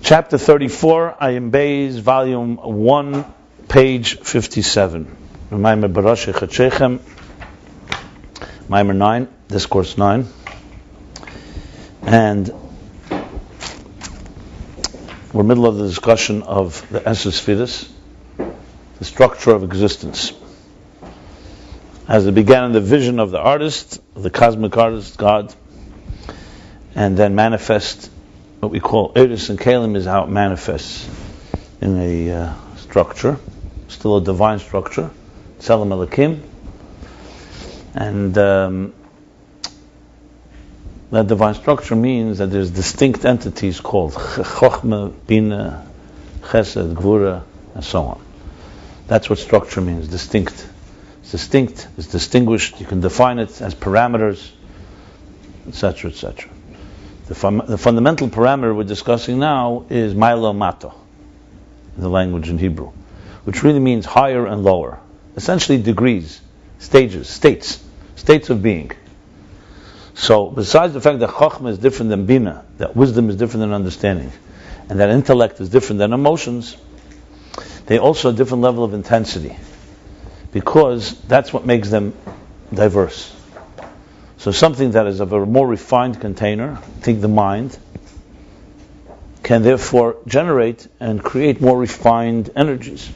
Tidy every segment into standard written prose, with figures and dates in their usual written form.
Chapter 34, Ayin Beis, volume 1, page 57. Maimer Barashich Hachechem, Maimer 9, Discourse 9. And we're middle of the discussion of the Esses, the structure of existence. As it began in the vision of the artist, the cosmic artist, God, and then manifest, what we call Eris and Kalim is how it manifests in a structure, still a divine structure, Tzelem Elokim, and that divine structure means that there's distinct entities called Chochma, Bina, Chesed, Gvura, and so on. That's what structure means, distinct. It's distinct, it's distinguished, you can define it as parameters, etc., etc. The fundamental parameter we're discussing now is Milo Mato, the language in Hebrew, which really means higher and lower. Essentially degrees, stages, states of being. So besides the fact that Chochma is different than Bina, that wisdom is different than understanding, and that intellect is different than emotions, they also have a different level of intensity, because that's what makes them diverse. So something that is of a more refined container, think the mind, can therefore generate and create more refined energies.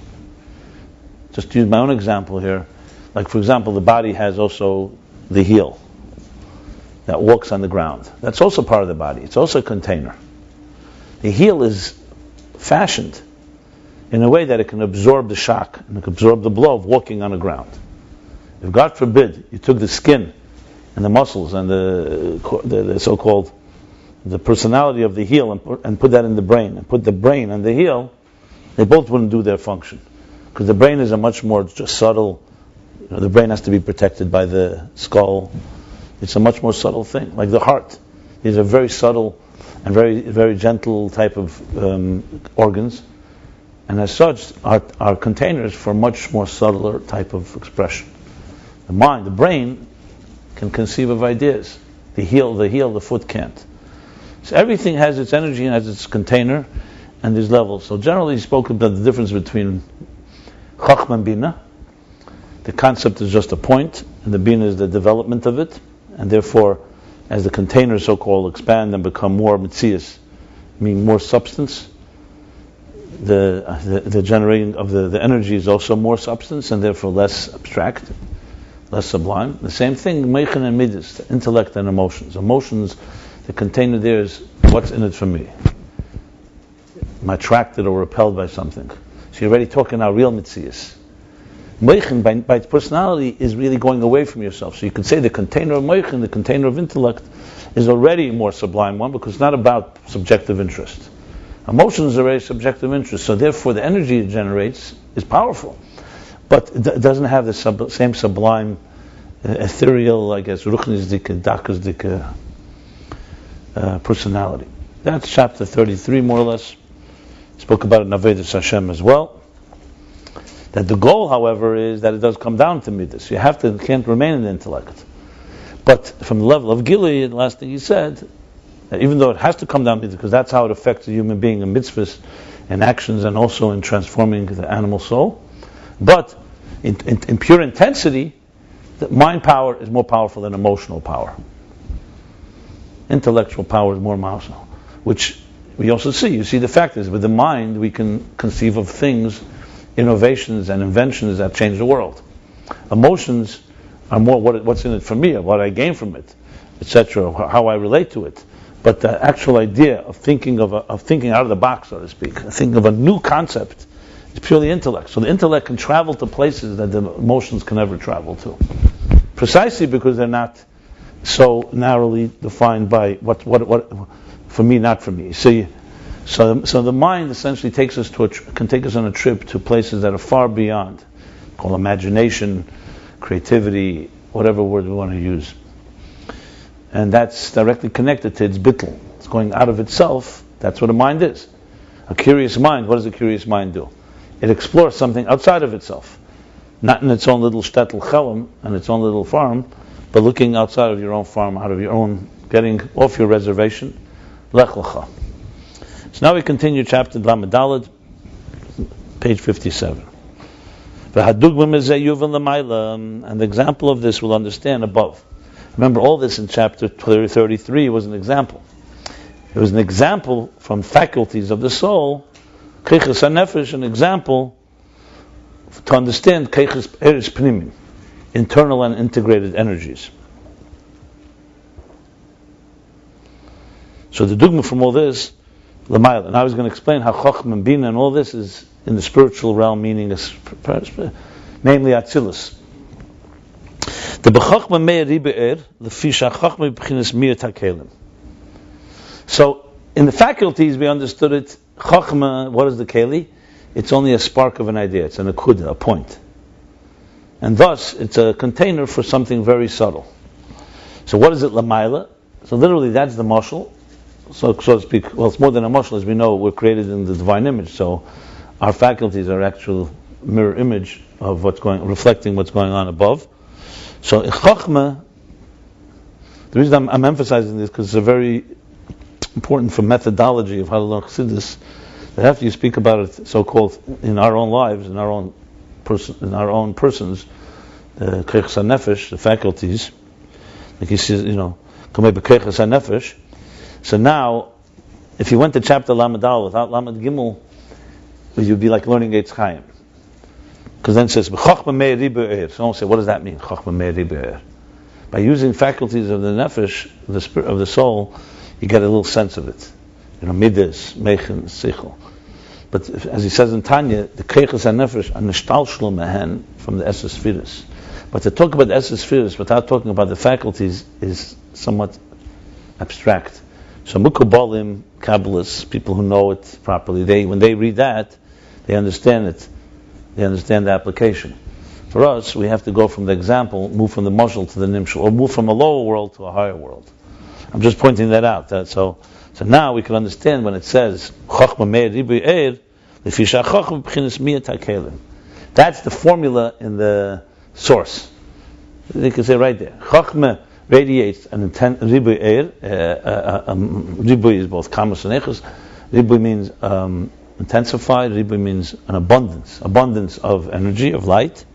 Just to use my own example here, like for example, the body has also the heel that walks on the ground. That's also part of the body. It's also a container. The heel is fashioned in a way that it can absorb the shock and it can absorb the blow of walking on the ground. If God forbid you took the skin and the muscles and the so-called the personality of the heel and put that in the brain, and put the brain and the heel, they both wouldn't do their function, because the brain is a much more just subtle. The brain has to be protected by the skull. It's a much more subtle thing, like the heart. These are very subtle and very very gentle type of organs, and as such are containers for much more subtler type of expression. The mind, the brain, can conceive of ideas. The heel, the foot can't. So everything has its energy and has its container and these levels. So generally he spoke about the difference between Chochma and Bina. The concept is just a point, and the Bina is the development of it, and therefore as the containers so-called expand and become more mitzias, meaning more substance, the generating of the energy is also more substance and therefore less abstract, less sublime. The same thing, Meichen and Midas, the intellect and emotions. Emotions, the container there is what's in it for me. Am I attracted or repelled by something? So you're already talking now real mitzias. Meichen, by its personality, is really going away from yourself. So you could say the container of Meichen, the container of intellect, is already a more sublime one, because it's not about subjective interest. Emotions are very subjective interest, so therefore the energy it generates is powerful. But it doesn't have the same sublime, ethereal, I guess, ruchnisdike, dakasdike personality. That's chapter 33, more or less. Spoke about it in Avedis Hashem as well. That the goal, however, is that it does come down to midas. You can't remain in the intellect. But from the level of Gili, the last thing he said, that even though it has to come down to midas, because that's how it affects a human being in mitzvahs and actions, and also in transforming the animal soul. But in pure intensity, the mind power is more powerful than emotional power. Intellectual power is more emotional, which we also see. You see the fact is, with the mind we can conceive of things, innovations and inventions that change the world. Emotions are more what's in it for me, what I gain from it, etc., how I relate to it. But the actual idea of thinking of thinking out of the box, so to speak, thinking of a new concept, it's purely intellect. So the intellect can travel to places that the emotions can never travel to, precisely because they're not so narrowly defined by what for me, not for me. See, so the mind essentially can take us on a trip to places that are far beyond, called imagination, creativity, whatever word we want to use, and that's directly connected to its bittul. It's going out of itself. That's what a mind is. A curious mind. What does a curious mind do? It explores something outside of itself, not in its own little shtetl chelam and its own little farm, but looking outside of your own farm, out of your own, getting off your reservation, Lech Lecha. So now we continue chapter Lamed Daled, page 57. And the example of this we'll understand above. Remember, all this in chapter 33 was an example. It was an example from faculties of the soul, Keiches HaNefesh, an example to understand Keiches Eres Pnimim, internal and integrated energies. So the dogma from all this, Lamayla, and I was going to explain how Chochma and Bina and all this is in the spiritual realm, meaning namely Atzilus. The B'Chochma Meir Ribe'er, L'Fisha Chochma B'Chinas Mir Takelim. So in the faculties we understood it. Chochma, what is the keli? It's only a spark of an idea. It's an akuda, a point, and thus it's a container for something very subtle. So what is it, Lamayla? So literally that's the mashal. So to speak, well, it's more than a mashal, as we know. We're created in the divine image, so our faculties are actual mirror image of reflecting what's going on above. So in Chochma, the reason I'm emphasizing this because it's a very important for methodology of how to learn Chassidus, that after you speak about it, so-called in our own lives, in our own persons, the Keiches HaNefesh, the faculties, like he says, Kamei B'Keiches HaNefesh. So now, if you went to chapter Lamed Al without Lamed Gimel, you'd be like learning Eitz Chaim. Because then it says, Chochma Meir Ribe'er. Someone say, what does that mean, Chochma Meir Ribe'er? By using faculties of the Nefesh, the spirit of the soul, you get a little sense of it. Midas, Mechen, Sichel. But as he says in Tanya, the Keiches HaNefesh are nishtalshlu mehen from the Esses Spheres. But to talk about the Esses Spheres without talking about the faculties is somewhat abstract. So Mukubalim, Kabbalists, people who know it properly, when they read that, they understand it. They understand the application. For us, we have to go from the example, move from the mashal to the nimshal, or move from a lower world to a higher world. I'm just pointing that out. So now we can understand when it says Chochma Meir Ribe'er, L'Fisha Chochma B'Chinas Mir Takelim. That's the formula in the source. They can say right there. Chochma radiates an Ribe'er. Ribe'er is both Kamas and Echos. Ribe'er means intensified. Ribe'er means an abundance of energy, of light.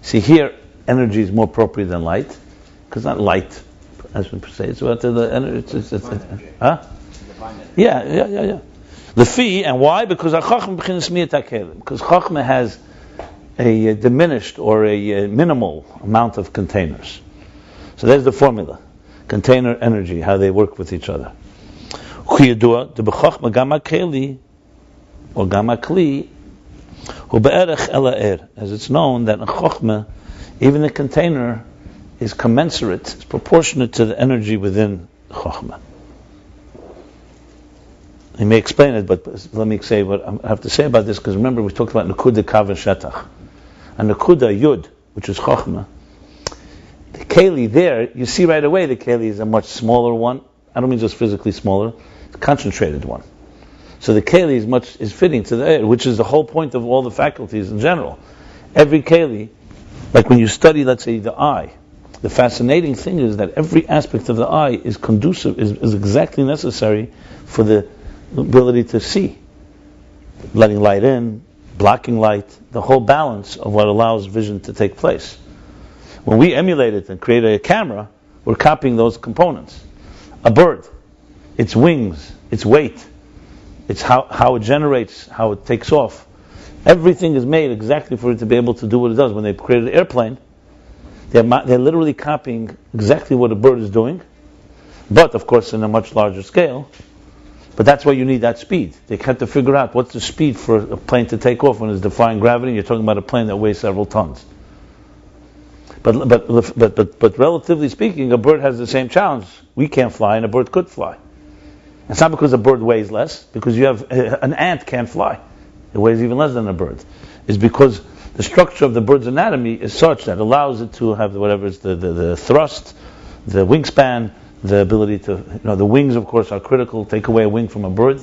See here, energy is more appropriate than light, because not light, as we say, it's about the energy. Yeah. The fee, and why? Because Chochma has a diminished or a minimal amount of containers. So there's the formula: container energy, how they work with each other. Or gamma keli, or gamma kli, as it's known that in Chochma, even the container is commensurate, it's proportionate to the energy within Chochma. He may explain it, but let me say what I have to say about this, because remember we talked about Nakuda, Kav, and Shetach. And Nakuda, Yud, which is Chochma, the Keli there, you see right away the Keli is a much smaller one. I don't mean just physically smaller, it's a concentrated one. So the Keli is fitting to the air, which is the whole point of all the faculties in general. Every Keli, like when you study, let's say, the eye, the fascinating thing is that every aspect of the eye is conducive, is exactly necessary for the ability to see. Letting light in, blocking light, the whole balance of what allows vision to take place. When we emulate it and create a camera, we're copying those components. A bird, its wings, its weight, it's how it generates, how it takes off. Everything is made exactly for it to be able to do what it does. When they created an airplane, they're literally copying exactly what a bird is doing, but of course in a much larger scale. But that's why you need that speed. They had to figure out what's the speed for a plane to take off when it's defying gravity. You're talking about a plane that weighs several tons. But relatively speaking, a bird has the same challenge. We can't fly, and a bird could fly. It's not because a bird weighs less, because you have an ant can't fly. It weighs even less than a bird. It's because the structure of the bird's anatomy is such that allows it to have whatever is the thrust, the wingspan, the ability to, the wings of course are critical. Take away a wing from a bird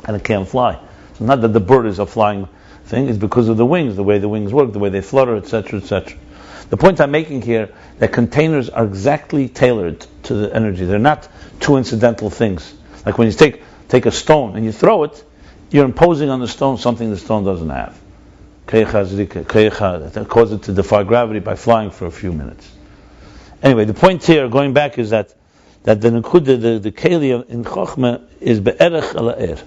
and it can't fly. So not that the bird is a flying thing, it's because of the wings, the way the wings work, the way they flutter, etc., etc. The point I'm making here, that containers are exactly tailored to the energy. They're not two incidental things. Like when you take a stone and you throw it, you're imposing on the stone something the stone doesn't have. That causes it to defy gravity by flying for a few minutes. Anyway, the point here, going back, is that the Nekuda, the Keli in Chochma is be'erech ala er.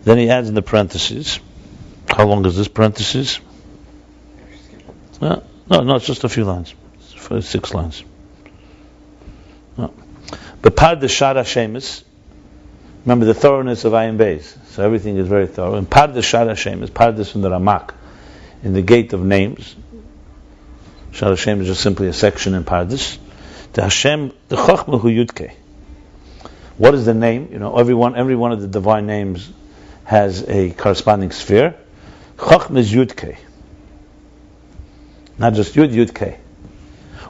Then he adds in the parentheses. How long is this parenthesis? No, it's just a few lines. It's 6 lines. No. But Pard the Shara Shemus. Remember the thoroughness of Ayin Beis. So everything is very thorough. And Pard the Shara Shemus. Pard this from the Ramak. In the gate of names. Shara Shem is just simply a section in Pardes. The Hashem, the Chochma Hu Yudke. What is the name? Every one of the divine names has a corresponding sphere. Chochma is Yudke. Not just Yudke.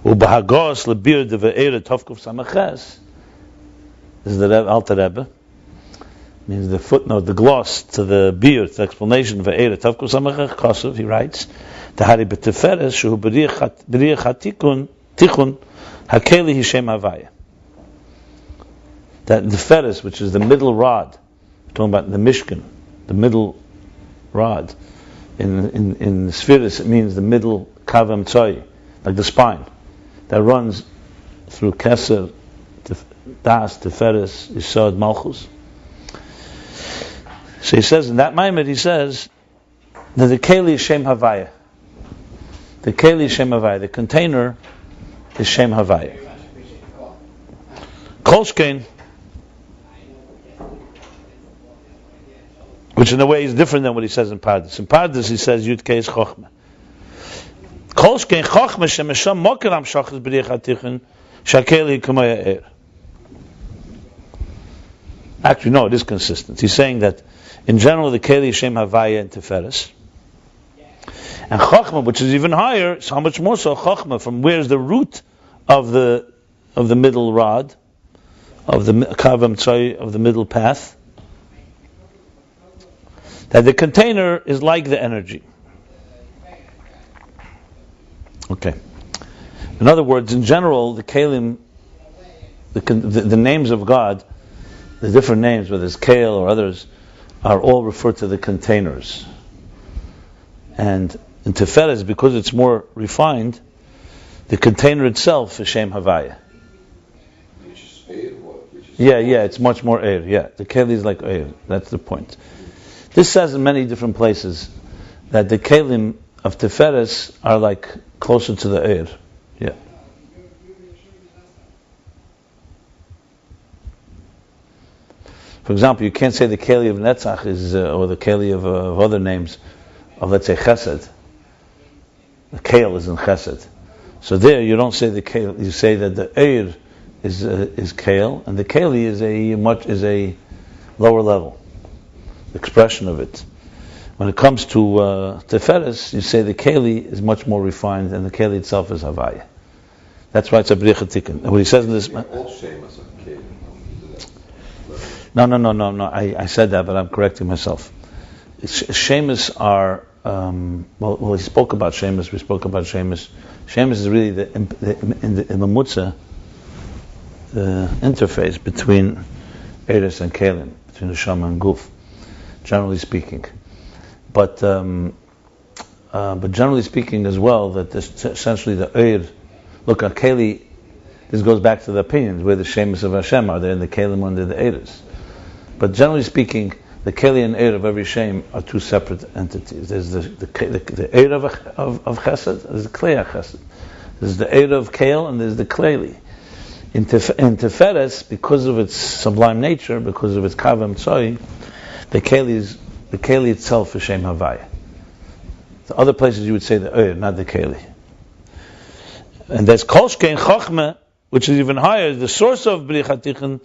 Ubahagos lebir de ve'era tovkuf samaches. This is the Alter Rebbe. Means the footnote, the gloss to the bir, the explanation of ve'era tovkuf samaches. Kosev, he writes, Tahari b'teferes shehu b'riach tichun hakeli hishem havaya. That the feres, which is the middle rod, we're talking about the Mishkan, the middle rod. In the spheres, it means the middle kavam tzoi, like the spine, that runs through Keser, Das, Teferes, Yisod, Malchus. So he says in that Maimed, he says that the Keli is Shem Havaya. The Keli is Shem Havaya. The container is Shem Havaya. Kolshkein, which in a way is different than what he says in Pardes. In Pardes he says Yud Kei is Chochma. Kolshkein Chochma shemesham mokeram shachas b'riach hatichon shakeli kumaya er. Actually, no, it is consistent. He's saying that in general the Keli is Shem Havaya and Teferes. And Chochma, which is even higher, is how much more so Chochma, from where's the root of the middle rod, of the kavam tzoi, of the middle path, that the container is like the energy. Okay. In other words, in general, the Kalim, the names of God, the different names, whether it's Kael or others, are all referred to the containers. And in Teferes, because it's more refined, the container itself is Shem Havaya. Which is air, it's much more air. Yeah, the Keli is like air. That's the point. This says in many different places that the Kelim of Teferes are like closer to the air. Yeah. For example, you can't say the Keli of Netzach is, or the Keli of other names, of let's say Chesed. The Kael is in Chesed. So there you don't say the Kael, you say that the Eir is Kael, and the Keli is a lower level expression of it. When it comes to Teferes, you say the Keli is much more refined, and the Keli itself is Havaya. That's why it's a B'riach Hatikin. And what he says in this... All Shemas are Keli. No. I said that, but I'm correcting myself. Shemas are... he spoke about Shemas. We spoke about Shemas. Shemas is really in the Mamutza, the interface between Eres and Kelim, between the Shama and Guf, generally speaking. But generally speaking as well, that this, essentially the Eir, look at Keli, this goes back to the opinions, where the Shemas of Hashem are, they in the Kelim under the Eres. But generally speaking, the Keli and Eir of every Shem are two separate entities. There's the Eir of Chesed, there's the Klei Chesed. There's the Eir of Kael, and there's the Klei. In Teferes, because of its sublime nature, because of its Kavam Tzoi, the Keli itself is Shem Havaya. The other places you would say the Eir, not the Keli. And there's Kolshkein Chochma, which is even higher, the source of B'riach Hatichon,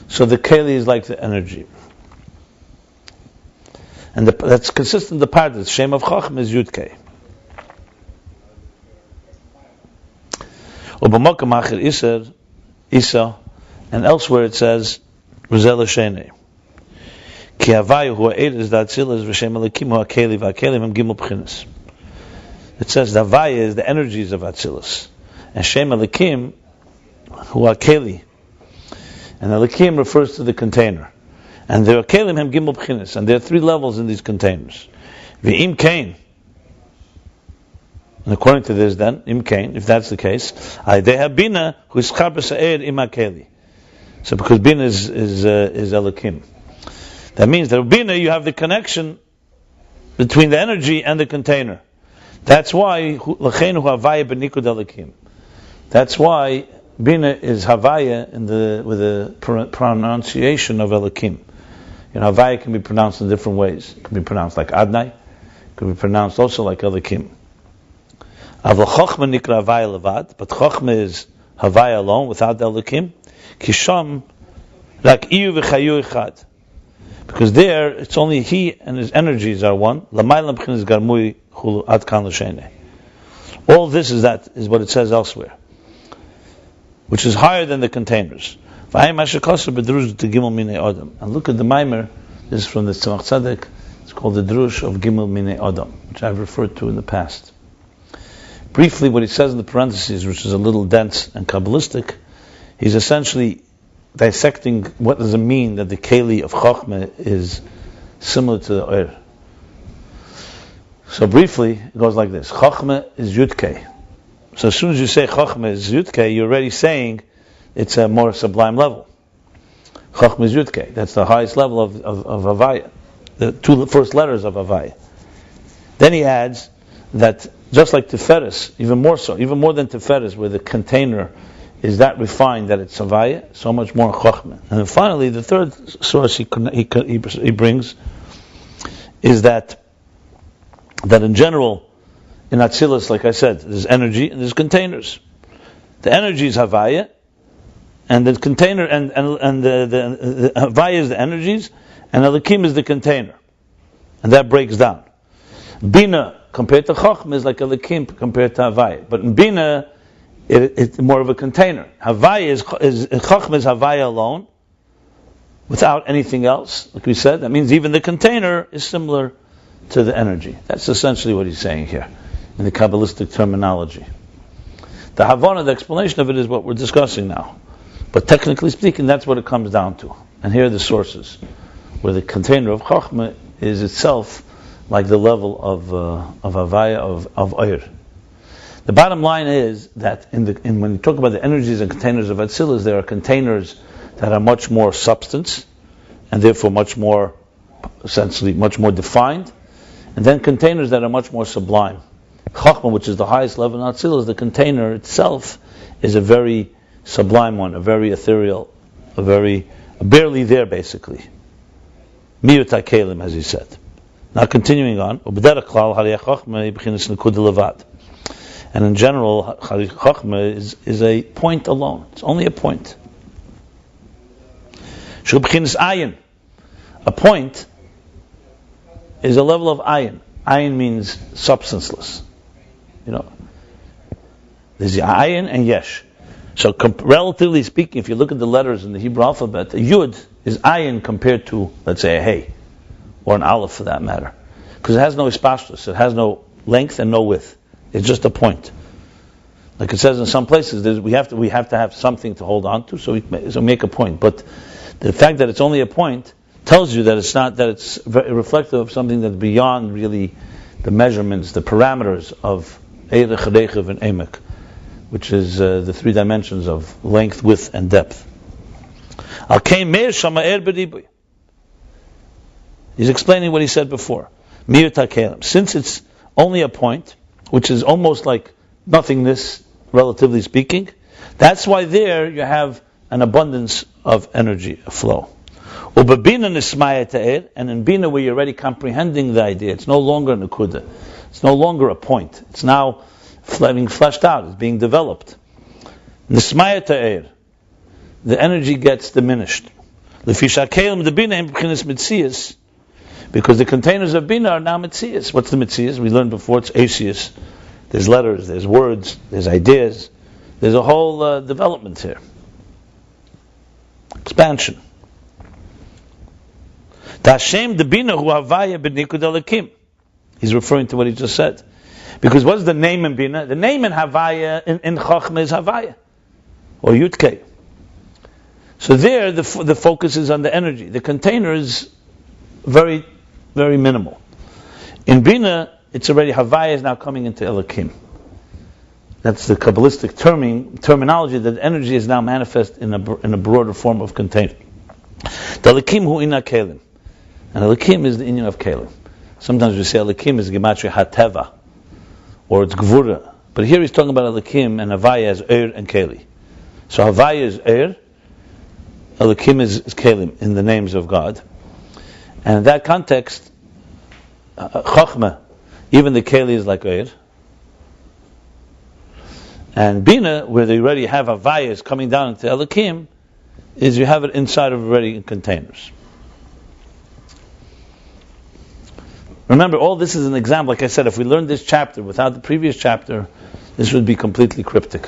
so the Keli is like the energy. And that's consistent. The part the Shem of Chochma is Yud Kei. U'b'makam acher Isa, and elsewhere it says Rizel Shene. Ki Havayu hu Eir is the Atzilas v'Shem Elikim hu HaKeli v'HaKelim hem Gimel B'chinas. it says the Havaya is the energies of Atzilus. And Shem Elikim, who are Keli. And Elikim refers to the container. And there are Kelim Hem Gimel B'chinis. And there are three levels in these containers. V'im Kain. And according to this then, Im Kain, if that's the case, they have Bina, who is Char B'Sa'ir Ima Keli. So because Bina is Elikim. That means that Bina, you have the connection between the energy and the container. That's why L'cheinu Havaya B'nikud Elikim. That's why Bina is Havaya with the pronunciation of Elikim. You know, Havaya can be pronounced in different ways. It can be pronounced like Adnai. It can be pronounced also like Elikim. Aval Chochma Nikra Havaya Levad, but Chochma is Havaya alone without the Elikim. Kisham Rak Iyu V'chayu Echad. Because there, it's only he and his energies are one. All this is what it says elsewhere, which is higher than the containers. And look at the Maimer. This is from the Tzemach Tzedek. It's called the Drush of Gimel Minei Adam, which I've referred to in the past. Briefly, what he says in the parentheses, which is a little dense and Kabbalistic, he's essentially dissecting what does it mean that the Keli of Chochma is similar to the Oir. So briefly, it goes like this. Chochma is Yudke. So as soon as you say Chochma is Yudke, you're already saying it's a more sublime level. Chochma is Yudke. That's the highest level of Havaya. The two first letters of Havaya. Then he adds that just like Tiferes, even more so, even more than Tiferes, where the container is that refined that it's Havaya, so much more Chochma. And then finally, the third source he brings is that in general, in Atzilus, like I said, there's energy and there's containers. The energy is Havaya, and the container and the Havaya is the energies, and Elikim is the container, and that breaks down. Bina compared to Chochma is like Elikim compared to Havaya, but in Bina it's more of a container. Havaya is Chochma is Havaya alone, without anything else. Like we said, that means even the container is similar to the energy. That's essentially what he's saying here in the Kabbalistic terminology. The Havana, the explanation of it is what we're discussing now. But technically speaking, that's what it comes down to. And here are the sources, where the container of Chochma is itself like the level of Havaya, of Oir. The bottom line is that when you talk about the energies and containers of Atzilus, there are containers that are much more substance, and therefore much more, essentially, much more defined, and then containers that are much more sublime. Chochma, which is the highest level in Atzilus, the container itself is a very sublime one, a very ethereal, barely there, basically. Miyut HaKelim, as he said. Now continuing on, and in general, Chochma is a point alone. It's only a point. Ayin. A point is a level of Ayin. Ayin means substanceless. You know, there's the Ayin and Yesh. So relatively speaking, if you look at the letters in the Hebrew alphabet, a Yud is Ayin compared to, let's say, a Hey, or an Aleph for that matter. Because it has no Spatial, it has no length and no width. It's just a point. Like it says in some places, we have to have something to hold on to, so make a point. But the fact that it's only a point tells you that it's very reflective of something that's beyond really the measurements, the parameters of Eirech, Rechev, and Emek, which is the three dimensions of length, width, and depth. He's explaining what he said before. Since it's only a point, which is almost like nothingness, relatively speaking, that's why there you have an abundance of energy, a flow. And in Bina, where you're already comprehending the idea, it's no longer an akuda, it's no longer a point, it's now being fleshed out, it's being developed. The energy gets diminished. Because the containers of Bina are now mitzias. What's the mitzias? We learned before, it's asius. There's letters, there's words, there's ideas. There's a whole development here. Expansion. He's referring to what he just said. Because what's the name in Bina? The name in Havaya, in Chochma is Havaya, or Yudke. So there, the focus is on the energy. The container is very, very minimal. In Bina, it's already Havaya is now coming into Elokim. That's the Kabbalistic terminology that energy is now manifest in a broader form of container. The Elokim hu ina kelim, and Elokim is the inyan of kelim. Sometimes we say Elokim is gematria hateva, or it's gvura. But here he's talking about Elokim and Havaya as za'ir and keli. So Havaya is za'ir, Elokim is kelim in the names of God. And in that context, Chochma, even the keli is like za'ir. And Bina, where they already have Havayas coming down into Elokim, is you have it inside of already in containers. Remember, all this is an example. Like I said, if we learned this chapter without the previous chapter, this would be completely cryptic.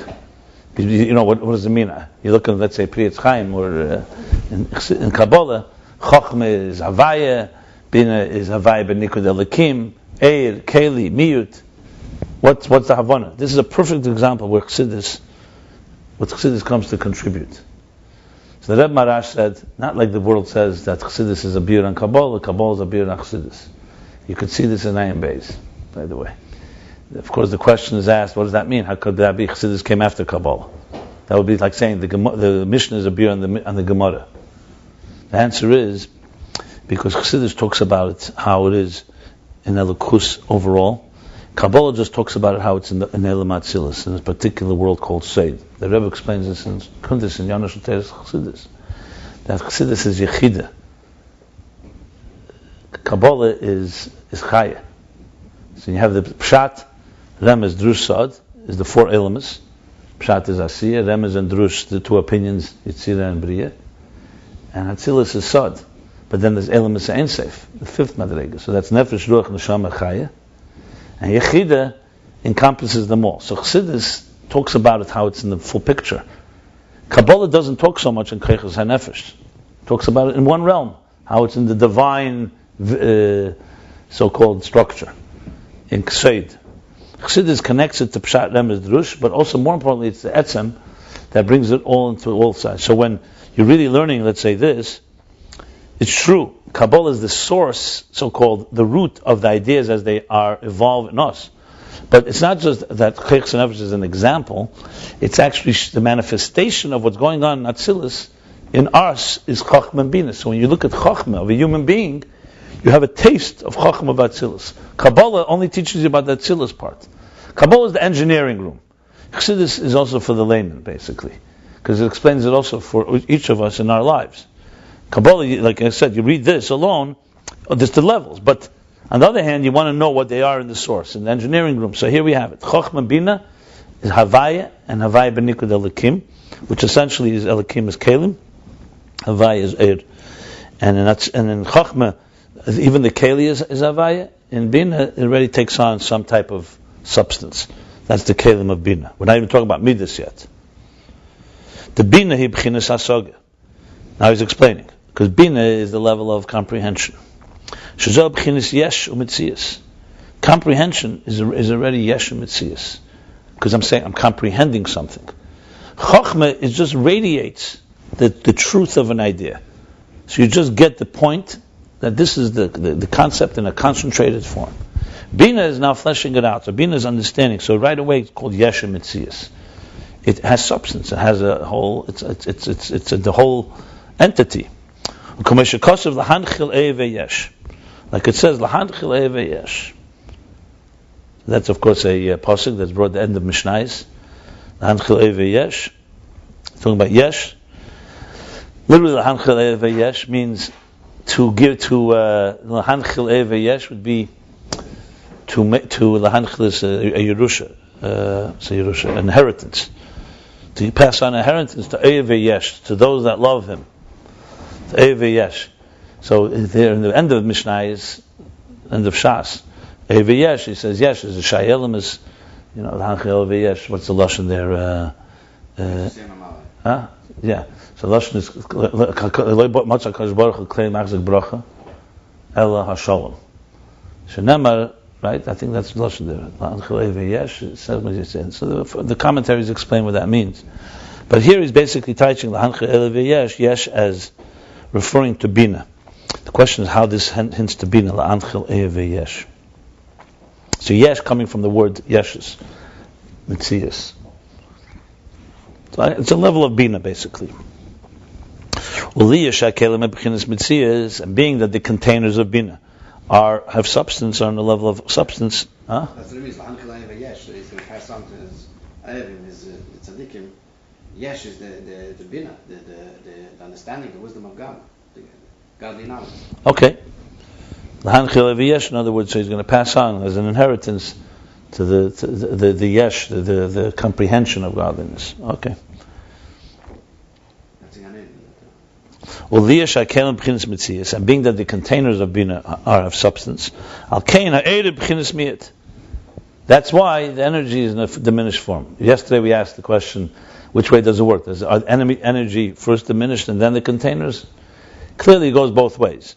You know, what does it mean? You look at, let's say, Pri Etz Chaim, or in Kabbalah, Chochma is Havaya, Bina is Havaya b'nikud Elokim, Eir, Keli, Miyut. What's the Havana? This is a perfect example where Chassidus comes to contribute. So the Rebbe Marash said, not like the world says that Chassidus is a bir on Kabbalah, Kabbalah is a bir on Chassidus. You could see this in Ayin Beis, by the way. Of course, the question is asked, what does that mean? How could that be? Chassidus came after Kabbalah. That would be like saying the Mishnah is a bir on the Gemara. The answer is, because Chassidus talks about it, how it is in Elokus overall. Kabbalah just talks about it, how it's in Elam Atzilus, in a particular world called Seid. The Rebbe explains this in Kuntis in Yanosh Teres Chassidus, that Chassidus is Yechida. Kabbalah is Chaya. So you have the Pshat, Remez, Drush, Sod, is the four elements. Pshat is Asiya, Remez and Drush, the two opinions, Yitzira and Bria. And Atzilus is Sod. But then there's elements Ein Seif, the fifth Madrega. So that's Nefesh, Ruach, Neshama, Chaya. And Yechida encompasses them all. So Chassidus talks about it, how it's in the full picture. Kabbalah doesn't talk so much in Keiches HaNefesh. Talks about it in one realm, how it's in the divine so-called structure, in Kseid. Chassidus connects it to Pshat, Remez, Drush, but also more importantly it's the Etzem that brings it all into all sides. So when you're really learning, let's say this, it's true, Kabbalah is the source, so-called, the root of the ideas as they are evolved in us. But it's not just that Chaychs and Nefesh is an example, it's actually the manifestation of what's going on in Atzilus, in us, is Chochma and Bina. So when you look at Chochma of a human being, you have a taste of Chochma of Atzilus. Kabbalah only teaches you about the Atzilus part. Kabbalah is the engineering room. Chassidus is also for the layman, basically, because it explains it also for each of us in our lives. Kabbalah, like I said, you read this alone, there's the levels. But on the other hand, you want to know what they are in the source, in the engineering room. So here we have it. Chochma Bina is Havaya, and Havaya b'nikud Elokim, which essentially is Elokim is Kelim, Havaya is Eir. And in Chochma, even the Keli is Havaya. In Bina, it already takes on some type of substance. That's the Kelim of Bina. We're not even talking about Midas yet. The Bina hi b'chinas hasoga. Now he's explaining. Because Bina is the level of comprehension. Shazal b'chinas yesh u'mitzias. Comprehension is already yesh u'mitzias. Because I'm comprehending something. Chochma, it just radiates the truth of an idea. So you just get the point that this is the concept in a concentrated form. Bina is now fleshing it out. So Bina is understanding. So right away it's called yesh u'mitzias. It has substance. It has a whole. It's the whole entity. Like it says, lahanchil yesh. That's of course a pasuk that's brought at the end of Mishnayos. Lahanchil yesh. Talking about yesh. Literally, lahanchil yesh means to give to lahanchil yesh would be to lahanchil is a yerusha, inheritance. To pass on inheritance to yesh, to those that love him. Yesh. So there in the end of Mishnayos, end of Shas, Yesh, he says Yesh is a Shayelim is, the Hanchel Yesh. What's the lashon there? Yeah. So lashon is Matzah Kadosh Baruch Hu Klei Machzik Bracha Ela Hashalom. Shenemar right? I think that's lashon there. La'anchil yesh. So the commentaries explain what that means. But here he's basically teaching la'anchil yesh, yesh as referring to bina. The question is how this hints to bina, la'anchil yesh. So yesh coming from the word yeshes, mitzias. So it's a level of bina basically. And being that the containers of bina have substance, are on the level of substance. That's what it means. La'anchil yesh. So he's going to pass on to his ayavim, his tzaddikim. Yesh is the bina, the understanding, the wisdom of God, the godly knowledge. Okay. La'anchil yesh, in other words, so he's going to pass on as an inheritance to the yesh, the comprehension of godliness. Okay. And being that the containers of bina are of substance, that's why the energy is in a diminished form. Yesterday we asked the question, which way does it work? Are energy first diminished and then the containers? Clearly it goes both ways.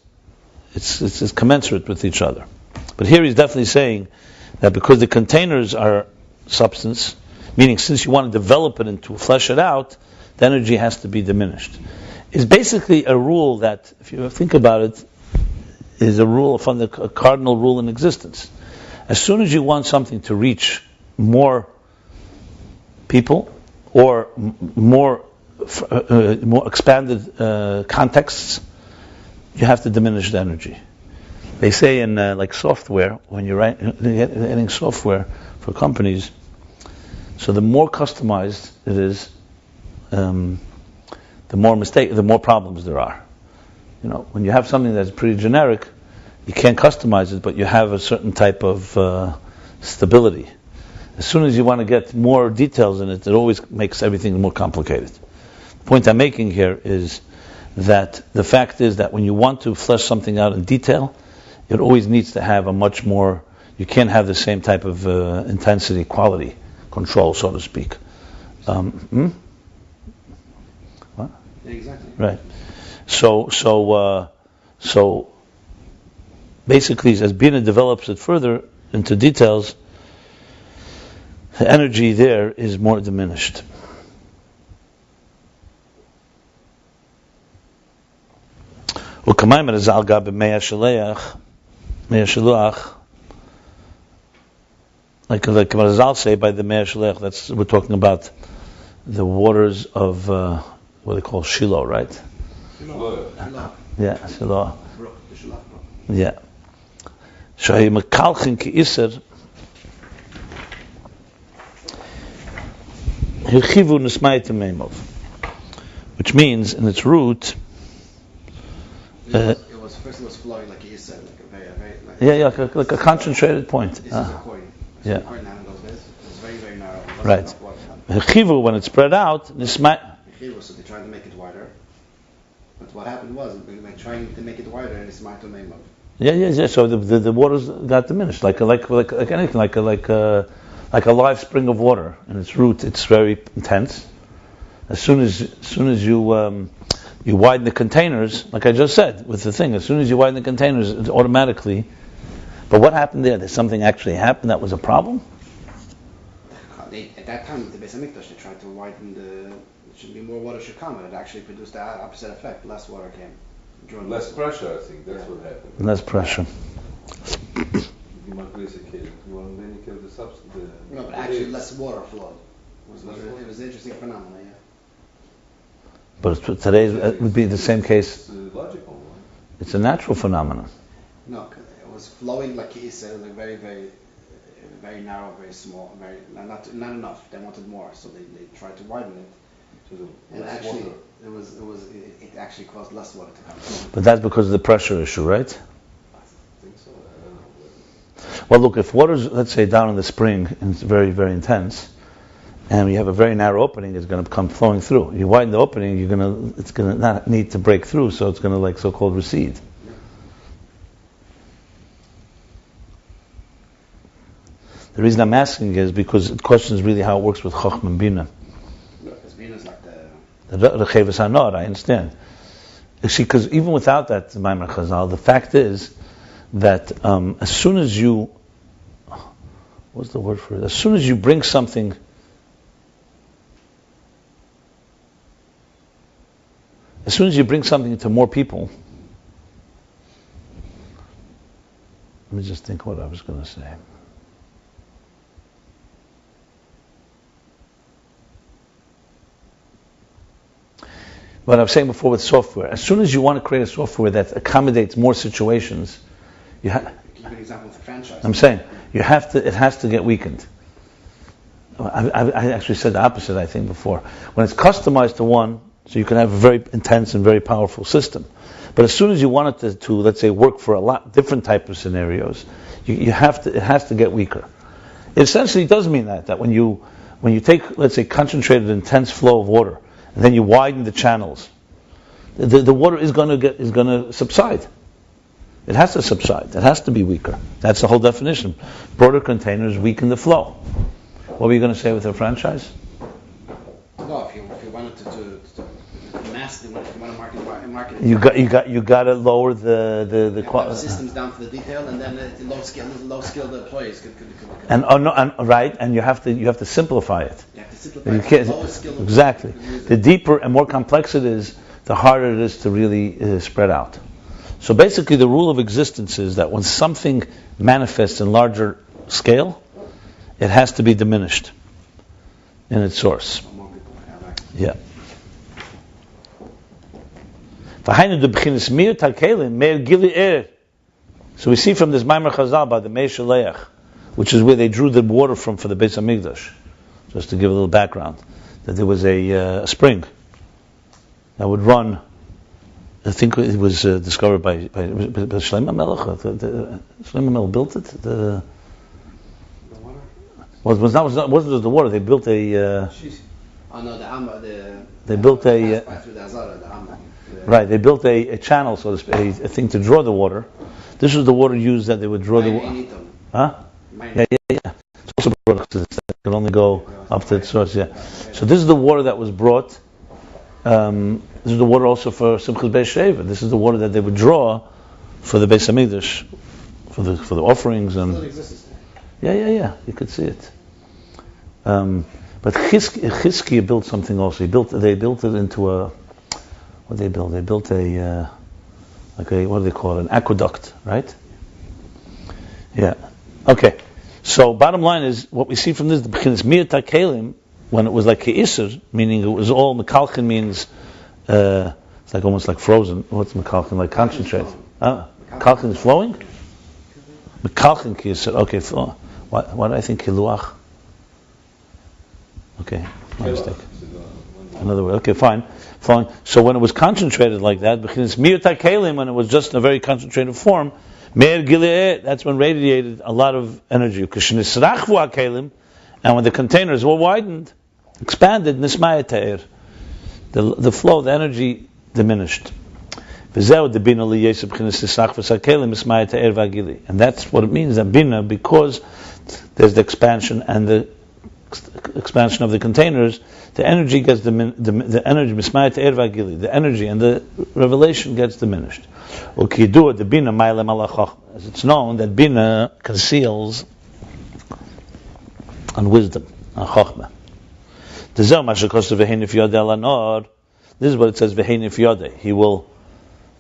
It's commensurate with each other. But here he's definitely saying that because the containers are substance, meaning since you want to develop it and to flesh it out, the energy has to be diminished. It's basically a rule that, if you think about it, is a cardinal rule in existence. As soon as you want something to reach more people or more expanded contexts, you have to diminish the energy. They say in like software, when you're writing software for companies, so the more customized it is, the more problems there are. You know, when you have something that's pretty generic, you can't customize it, but you have a certain type of stability. As soon as you want to get more details in it, it always makes everything more complicated. The point I'm making here is that the fact is that when you want to flesh something out in detail, it always needs to have a much more, you can't have the same type of intensity, quality, control, so to speak. What? Exactly. Right. So basically, as Bina develops it further into details, the energy there is more diminished. Like Razal say by the Mei Shaleach, that's we're talking about the waters of what they call Shiloh, right? Shiloh. Yeah, Shiloh. Shiloh. Yeah. Shahi Mekalchin ki Iser Hirchivu Nismayit Meimov, which means in its root. It was flowing like you said, like a very like a concentrated point. This is a coin. Yeah. It's very, very narrow. Right. Chivu, when it's spread out, nisma. So they tried to make it wider, but what happened was they were trying to make it wider, and it's smart to name of. Yeah. So the waters got diminished, like anything, like a live spring of water. In its root, it's very intense. As soon as you widen the containers, like I just said with the thing, as soon as you widen the containers, it's automatically. But what happened there? Did something actually happen that was a problem? At that time, the Beis Hamikdash, they tried to widen there should be more water should come, and it actually produced the opposite effect. Less water came. Less pressure, I think. That's what happened. Less pressure. You want to kill the substance. No, but actually less water flowed. It was an interesting phenomenon, yeah. But today it would be the same case. It's logical, right? It's a natural phenomenon. No, it was flowing like he said, like very, very, very narrow, very small, very not enough. They wanted more, so they tried to widen it. And actually, it actually caused less water to come. But that's because of the pressure issue, right? I think so. I don't know. Well, look, if water's, let's say, down in the spring and it's very, very intense, and you have a very narrow opening, it's going to come flowing through. You widen the opening, it's going to not need to break through, so it's going to so-called recede. Yeah. The reason I'm asking is because the question is really how it works with Chochma and Bina. Because Bina is like the Chevus Hanor, I understand. Because even without that, Maimar Chazal, the fact is that as soon as you what's the word for it? As soon as you bring something, to more people, let me just think what I was going to say. What I was saying before with software, as soon as you want to create a software that accommodates more situations, you have. Give an example of the franchise. I'm saying it has to get weakened. I actually said the opposite, I think, before. When it's customized to one, so you can have a very intense and very powerful system. But as soon as you want it to let's say, work for a lot different type of scenarios, it has to get weaker. It essentially does mean that when you take, let's say, concentrated intense flow of water, and then you widen the channels, the water is going to subside. It has to subside. It has to be weaker. That's the whole definition. Broader containers weaken the flow. What were you going to say with the franchise? No, if you wanted to mass, if you want to market you got to lower the quality. Systems down to the detail, and then the low skilled employees could and you have to simplify it. You have to simplify You can't, lowest skilled exactly. The deeper and more complex it is, the harder it is to really spread out. So basically, the rule of existence is that when something manifests in larger scale, it has to be diminished in its source. Yeah. So we see from this Maimer Chazal by the Mei Shaleach, which is where they drew the water from for the Beis Hamikdash. Just to give a little background, that there was a spring that would run. I think it was discovered by Shlomo Melech. Shlomo Melech built it. The water? Wasn't just the water. They built a. They built a. Right, they built a channel, so to speak, a thing to draw the water. This was the water used that they would draw the water. Huh? Yeah. It's also brought because it can only go up to its source. Yeah. So this is the water that was brought. This is the water also for Simchas Beis Sheva. This is the water that they would draw for the Beis Hamikdash, for the offerings and. Yeah. You could see it. But Chizkiah built something also. They built it into a. What they built? They built a what do they call it? An aqueduct, right? Yeah. Okay. So bottom line is what we see from this: the beginning Miyat HaKelim, when it was like Ke'isr, meaning it was all Mekalchin means it's like almost like frozen. What's Mekalchin? Like concentrate. Mekalchin is flowing. Mekalchin Ke'isr. Okay. Why do I think Kiluach? Okay, my mistake. Another way. Okay, fine. So when it was concentrated like that, because Miyat HaKelim, when it was just in a very concentrated form, Meir Gile'eh, that's when radiated a lot of energy. And when the containers were widened, expanded, Nismayat the flow, the energy diminished. And that's what it means, that Bina, because there's the expansion and the expansion of the containers, the energy gets the energy and the revelation gets diminished. As it's known that Bina conceals on wisdom, on Chochma. This is what it says. He will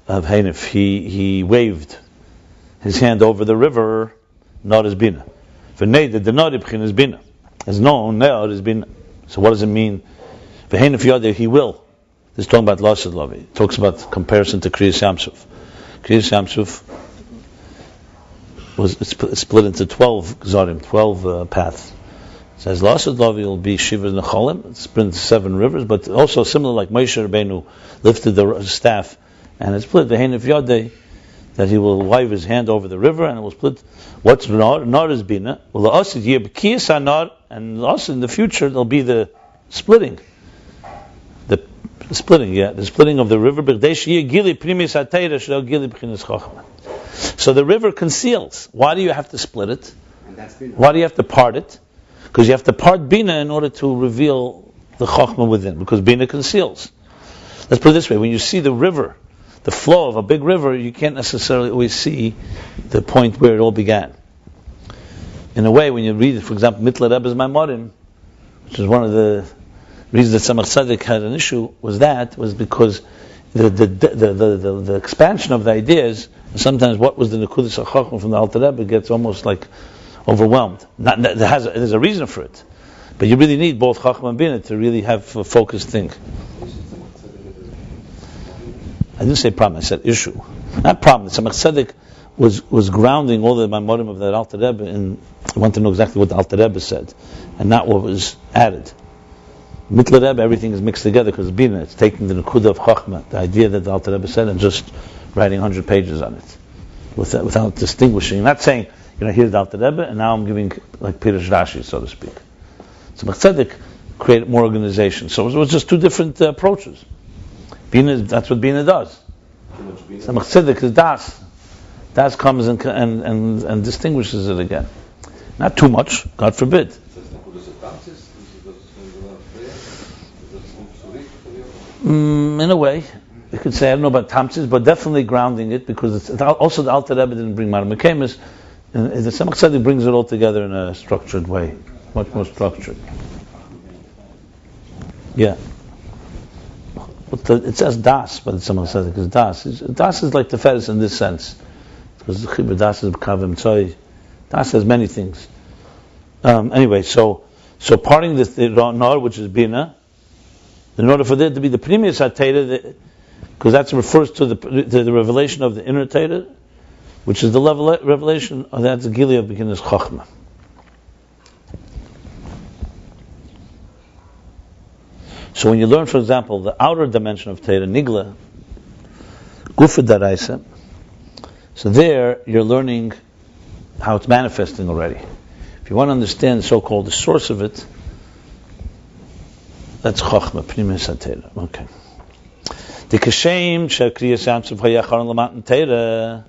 have Heinif. He waved his hand over the river, not as Bina. The not is Bina. As known, Ne'ar is Bina. So what does it mean? V'heinif yodeh, he will. This is talking about Lasad Lavi. It talks about comparison to Kriyas Yamsuf. Kriyas Yamsuf was split into 12 Gzarim, 12 paths. It says Lasad Lavi will be Shiva Necholim. It's split into 7 rivers, but also similar like Moshe Rabbeinu lifted the staff, and it's split V'heinif yodeh, that he will wave his hand over the river, and it will split. What's Nar? Nar is Bina. Well, us is Yebkiyas Nar, and us in the future there'll be the splitting. The splitting of the river. So the river conceals. Why do you have to split it? Why do you have to part it? Because you have to part Bina in order to reveal the Chochma within, because Bina conceals. Let's put it this way: when you see the river, the flow of a big river, you can't necessarily always see the point where it all began. in a way, when you read, for example, Mitler Rebbe's Maimorim, which is one of the reasons that Tzemach Tzedek had an issue, was because the expansion of the ideas, and sometimes what was the Nekudas HaChochma from the Alter Rebbe gets almost like overwhelmed. There's a reason for it, but you really need both Chochma and Bina to really have a focused thing. I didn't say problem, I said issue. Not problem. Tzemach Tzedek was grounding all the Maimorim of the Alter Rebbe in, I want to know exactly what the Alter Rebbe said, and not what was added. Mitler Rebbe, everything is mixed together because Bina, it's taking the Nekuda of Chochma, the idea that the Alter Rebbe said, and just writing 100 pages on it, without distinguishing. Not saying, here's the Alter Rebbe, and now I'm giving like Pirush Rashi, so to speak. So Tzedek created more organization. So it was just two different approaches. Bina, that's what Bina does. Tzemach Tzedek is Das. Das comes and distinguishes it again. Not too much, God forbid. In a way, you could say, I don't know about Tamsis, but definitely grounding it, because it's also the Alter Rebbe didn't bring Mar Mekemis, and the Tzemach Tzedek brings it all together in a structured way, much more structured. Yeah. It says Das, but Tzemach Tzedek is Das. Das is like Teferes in this sense, because the Chibur Das is Kavim Tzoi. Das has many things. Anyway, so parting the Nor, which is Bina, in order for there to be the Pnimius HaTeira, because that refers to the revelation of the inner Teira, which is the revelation of that's the Gilead of beginners Chochma. So when you learn, for example, the outer dimension of Teira, Nigla, Gufa Daraisa, so there you're learning how it's manifesting already. If you want to understand so-called the source of it, that's Chochma, Pnimius HaTeira. Okay. The Kashem Kriyas Yamsuf Hayachar Lamatan Teira.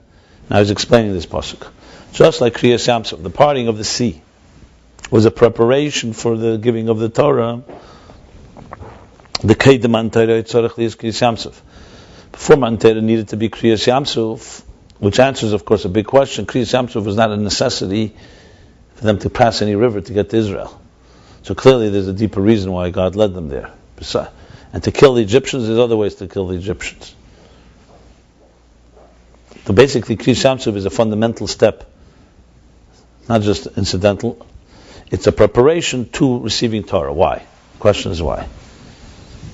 Now he's explaining this pasuk. Just like Kriyas Yamsuf, the parting of the sea was a preparation for the giving of the Torah. The Kedem Man Teira Yitzorach Liyas Kriyas Yamsuf. Before Man Teira needed to be Kriyas Yamsuf, which answers, of course, a big question. Kriyas Yamsuf was not a necessity for them to pass any river to get to Israel. So clearly there's a deeper reason why God led them there. And to kill the Egyptians, there's other ways to kill the Egyptians. So basically, Kriyas Yamsuf is a fundamental step, not just incidental. It's a preparation to receiving Torah. Why? The question is why.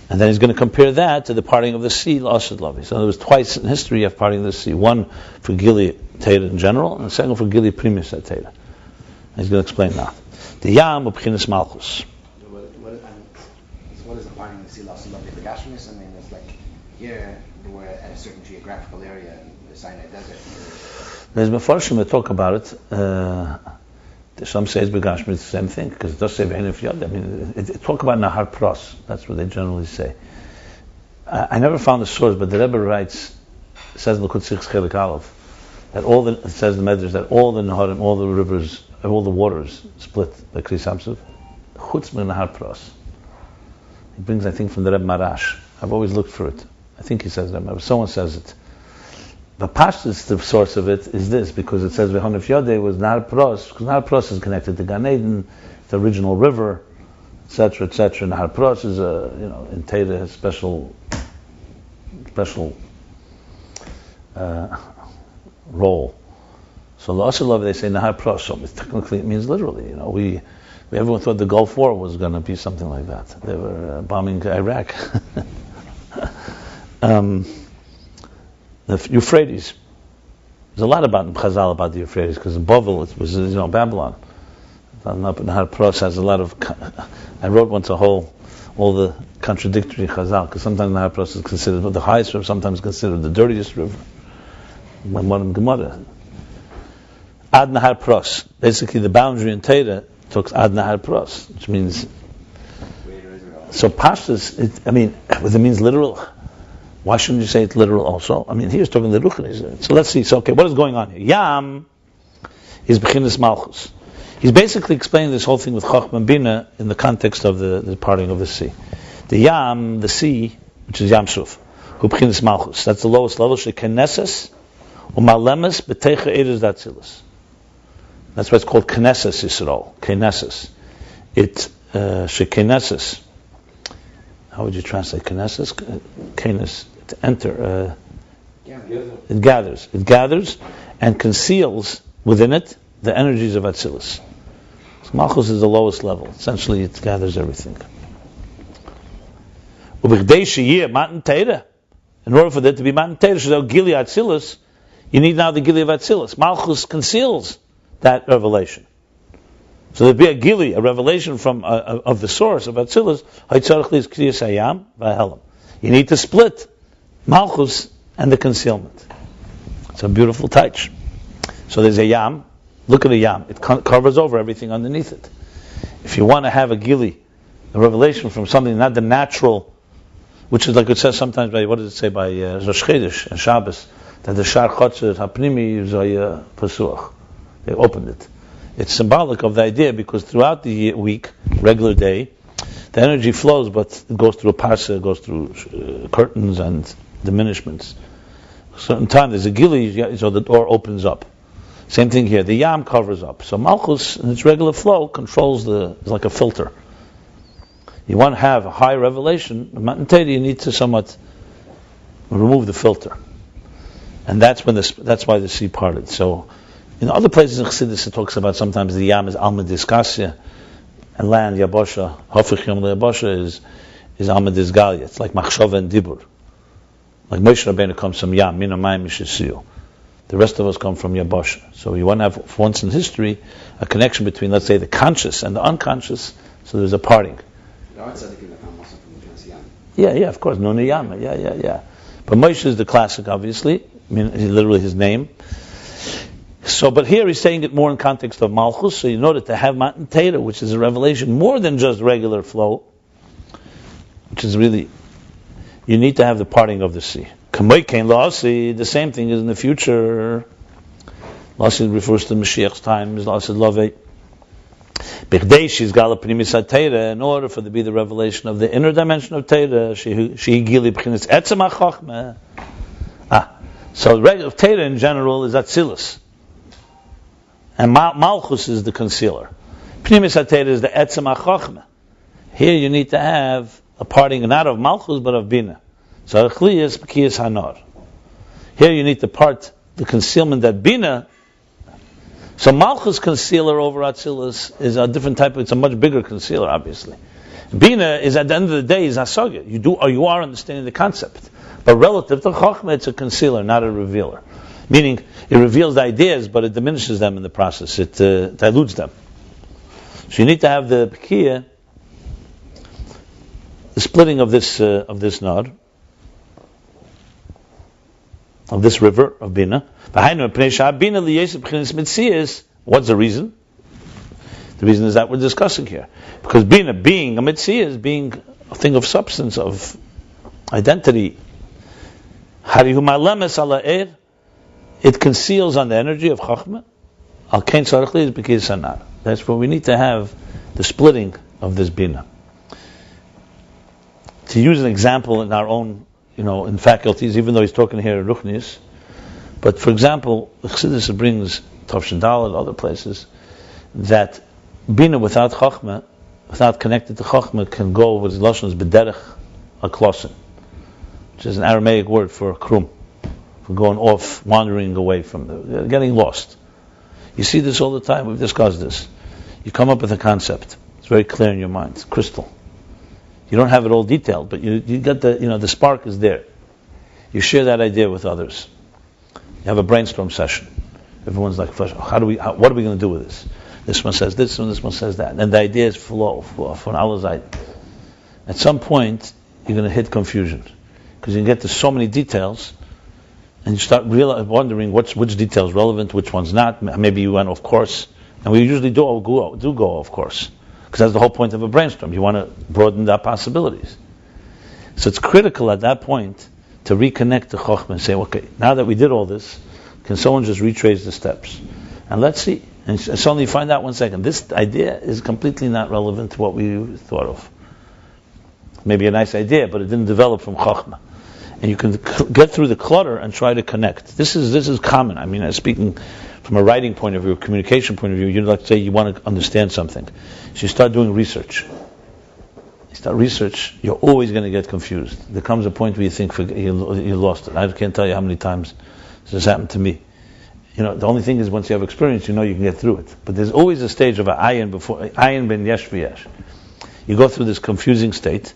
And then he's going to compare that to the parting of the sea, L'Asad Lavi. So there was twice in history you have parting of the sea. One for Gilead Teira in general, and the second for Gilead Pnimius HaTeira. He's going to explain that. The Yam of B'chinas Malchus. What is the parting of the sea, L'Asad Lavi? The Gashmis? I mean, it's like here we're at a certain geographical area in the Sinai Desert. There's Mefarshim that talk about it. Some say it's Begashmi, it's the same thing, because it does say Be'enif Yad. I mean, it talk about Nahar Pros. That's what they generally say. I never found a source, but the Rebbe writes, says in the Kutzich Chelik Aleph, that it says in the Medrash that all the Naharim, all the rivers, all the waters split by Kriyas Yamsuf. Chutz min Nahar Pros. He brings, I think, from the Rebbe Marash. I've always looked for it. I think he says that, someone says it. But Pashtus, the source of it, is this, because it says V'honef Yodeh was Nahar Pros, because Nahar Pros is connected to Gan Eden, the original river, etc., etc. Nahar Pros is in Teira, special role. So L'Asad Lavi, they say Nahar Pros, so technically it means literally. We everyone thought the Gulf War was going to be something like that. They were bombing Iraq. The Euphrates. There's a lot about Chazal about the Euphrates, because in Bavel it was Babylon. Nahar Pros has a lot of. I wrote once all the contradictory Chazal, because sometimes Nahar Pros is considered the highest river, sometimes considered the dirtiest river. Modern Gemara. Ad Nahar Pros. Basically, the boundary in Teira took Ad Nahar Pros, which means. So Pashtus, it means literal. Why shouldn't you say it's literal also? Here's talking the Ruchnis. So let's see. So, what is going on here? Yam is B'chinas Malchus. He's basically explaining this whole thing with Chochma and Bina in the context of the parting of the sea. The Yam, the sea, which is Yamsuf, who B'chinas Malchus. That's the lowest level. Shekeneses u'malemes b'teicha eres datzilas. That's why it's called Knesses Yisrael. Knesses. It Shekeneses. How would you translate Knesses? Kenes. To enter. It gathers. It gathers and conceals within it the energies of Atzilus. So Malchus is the lowest level. Essentially, it gathers everything. In order for there to be Matan Teira, Gili Atzilus, you need now the Gili of Atzilus. Malchus conceals that revelation. So there'd be a Gili, a revelation from of the source of Atzilus. You need to split Malchus and the concealment. It's a beautiful touch. So there's a Yam. Look at a Yam. It covers over everything underneath it. If you want to have a Gili, a revelation from something not the natural, which is like it says sometimes by, what does it say, by Rosh Chodesh and Shabbos, that the Shar Chotzer Hapnimi Zaya Pasuach. They opened it. It's symbolic of the idea because throughout the week, regular day, the energy flows, but it goes through a parsa, it goes through curtains and diminishments. A certain time there's a gili, so the door opens up. Same thing here. The yam covers up. So Malchus, in its regular flow, controls it's like a filter. You want to have a high revelation, Matan Teira, you need to somewhat remove the filter, and that's why the sea parted. So, in other places in Chassidus, it talks about sometimes the yam is alma diskasya, and land yabosha, hofich yom yabosha is alma disgalia. It's like machshava and dibur. Like Moshe Rabbeinu comes from yam, mina mayim mishisiyu. The rest of us come from yabosha. So you want to have, for once in history, a connection between, let's say, the conscious and the unconscious. So there's a parting. Yeah, of course, no niyama. Yeah. But Moshe is the classic, obviously. I mean, literally his name. So, but here he's saying it more in context of Malchus. So you know that to have Matan Teira, which is a revelation more than just regular flow, which is really, you need to have the parting of the sea. The same thing is in the future. Lasi refers to Mashiach's time. Lasi Lovei. In order for there to be the revelation of the inner dimension of Teira, so regular Teira in general is Atzilus, and Malchus is the concealer. Pnimis HaTeira is the Etzem HaChochma. Here you need to have a parting not of Malchus but of Bina. So Achliyas B'kiyas Hanor. Here you need to part the concealment that Bina. So Malchus concealer over Atzilus is a different type. It's a much bigger concealer, obviously. Bina is at the end of the day is Asogya. You are understanding the concept, but relative to Chochma, it's a concealer, not a revealer. Meaning, it reveals the ideas, but it diminishes them in the process. It dilutes them. So you need to have the B'kiyah, the splitting of this nod, of this river of Bina. What's the reason? The reason is that we're discussing here. Because Bina, being a Metzias, being a thing of substance, of identity, it conceals on the energy of Chochma. That's where we need to have the splitting of this Bina. To use an example in our own, in faculties, even though he's talking here at Ruchnis, but for example, Chassidus brings Tovshin Dal and other places that Bina without Chochma, without connected to Chochma, can go with Lashon is bederech aklosin, which is an Aramaic word for krum, for going off, wandering away from getting lost. You see this all the time. We've discussed this. You come up with a concept. It's very clear in your mind. It's crystal. You don't have it all detailed, but you get the spark is there. You share that idea with others. You have a brainstorm session. Everyone's like, what are we going to do with this? This one says this, and this one says that. And the ideas flow for our side. At some point, you're going to hit confusion. Because you get to so many details, and you start wondering which detail is relevant, which one's not. Maybe you went off course. And we usually do go off course. Because that's the whole point of a brainstorm. You want to broaden the possibilities. So it's critical at that point to reconnect to Chochma and say, okay, now that we did all this, can someone just retrace the steps? And let's see. And suddenly you find out 1 second, this idea is completely not relevant to what we thought of. Maybe a nice idea, but it didn't develop from Chochma. and you can get through the clutter and try to connect. This is common. I mean, speaking from a writing point of view, a communication point of view, you'd like to say you want to understand something. So you start doing research. You start research, you're always going to get confused. There comes a point where you think you lost it. I can't tell you how many times this has happened to me. The only thing is once you have experience, you can get through it. But there's always a stage of ayin before, ayin ben yesh v'yesh. You go through this confusing state,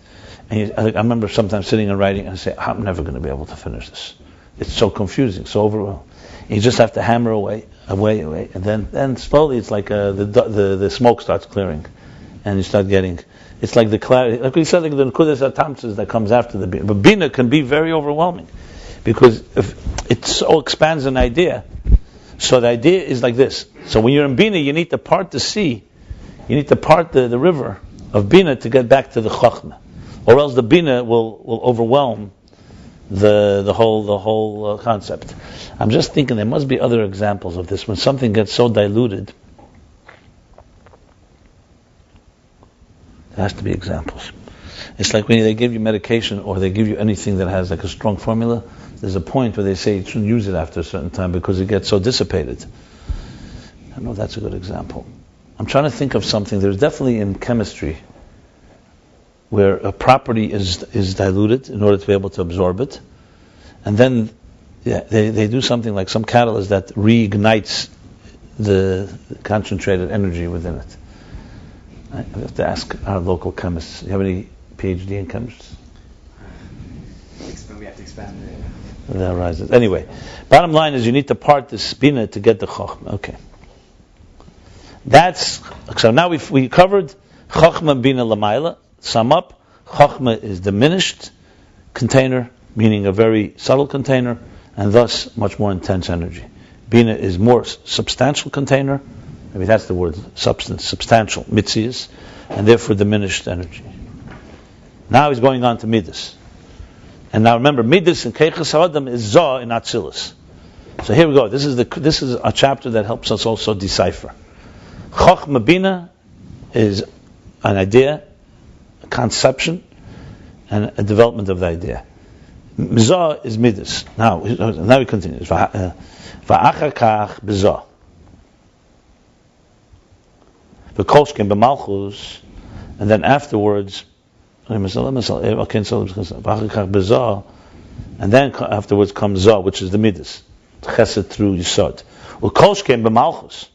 and I remember sometimes sitting and writing, and I say, I'm never going to be able to finish this. It's so confusing, so overwhelming. You just have to hammer away, and then slowly it's like the smoke starts clearing, and you start getting. It's like the clarity, like we said, like the nekudas atamtzes that comes after the bina. But bina can be very overwhelming, because if it so expands an idea. So the idea is like this. So when you're in bina, you need to part the sea, you need to part the river of bina to get back to the chochma, or else the bina will overwhelm the whole concept. I'm just thinking there must be other examples of this when something gets so diluted. There has to be examples. It's like when they give you medication or they give you anything that has like a strong formula. There's a point where they say you shouldn't use it after a certain time because it gets so dissipated. I know that's a good example. I'm trying to think of something. There's definitely in chemistry where a property is diluted in order to be able to absorb it, and then they do something like some catalyst that reignites the concentrated energy within it. I have to ask our local chemists. Do you have any PhD in chemistry? We have to expand it. That arises. Anyway, bottom line is you need to part this bina to get the chochma. Okay. So now we covered chochma bina lamaila. Sum up, chochma is diminished container, meaning a very subtle container, and thus much more intense energy. Bina is more substantial container, maybe that's the word, substantial, mitzias, and therefore diminished energy. Now he's going on to midas. And now remember, midas and keiches ha'adam is za in Atzilus. So here we go. This is a chapter that helps us also decipher. Chochma bina is an idea, a conception, and a development of the idea. Za is midas. Now he continues. Va'achar kach b'za. V'kolshkem b'malchus, and then afterwards. And then afterwards comes Zah, which is the Midas. Chesed through Yisod. U'kolshkem b'malchus.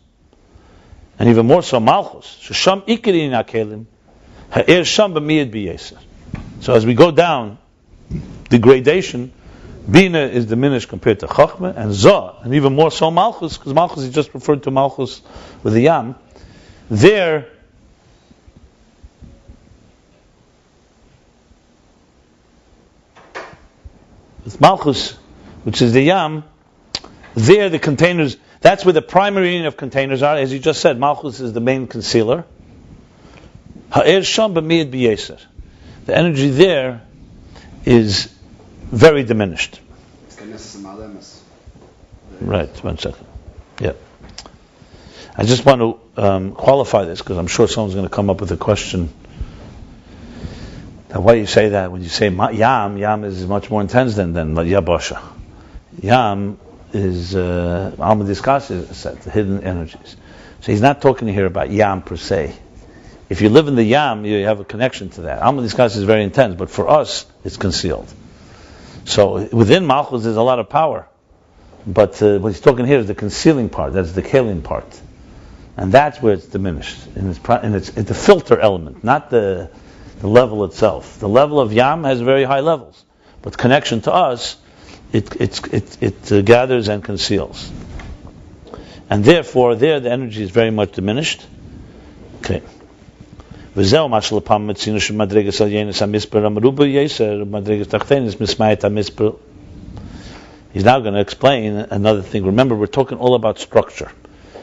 And even more so Malchus. Shesham ikiri in hakelim. Ha'er sham b'miyad b'yeser. So as we go down, the gradation, Bina is diminished compared to Chochma, and Zah, and even more so Malchus, because Malchus is just referred to Malchus with the Yam. There, with Malchus, which is the Yam, there the containers, that's where the primary unit of containers are. As you just said, Malchus is the main concealer. Ha'er sham b'miyad b'yeser. The energy there is very diminished. Right, 1 second. Yeah. I just want to qualify this because I'm sure someone's going to come up with a question. Now, why do you say that? When you say Yam is much more intense than Yabasha. Yam is Alma Discourse said, the hidden energies. So he's not talking here about Yam per se. If you live in the Yam, you have a connection to that. Alma Discourse is very intense, but for us, it's concealed. So within Malchus, there's a lot of power. But what he's talking here is the concealing part. That's the kalim part. And that's where it's diminished. And it's the filter element, not the level itself. The level of Yam has very high levels, but connection to us, it gathers and conceals, and therefore there the energy is very much diminished. Okay. He's now going to explain another thing. Remember, we're talking all about structure.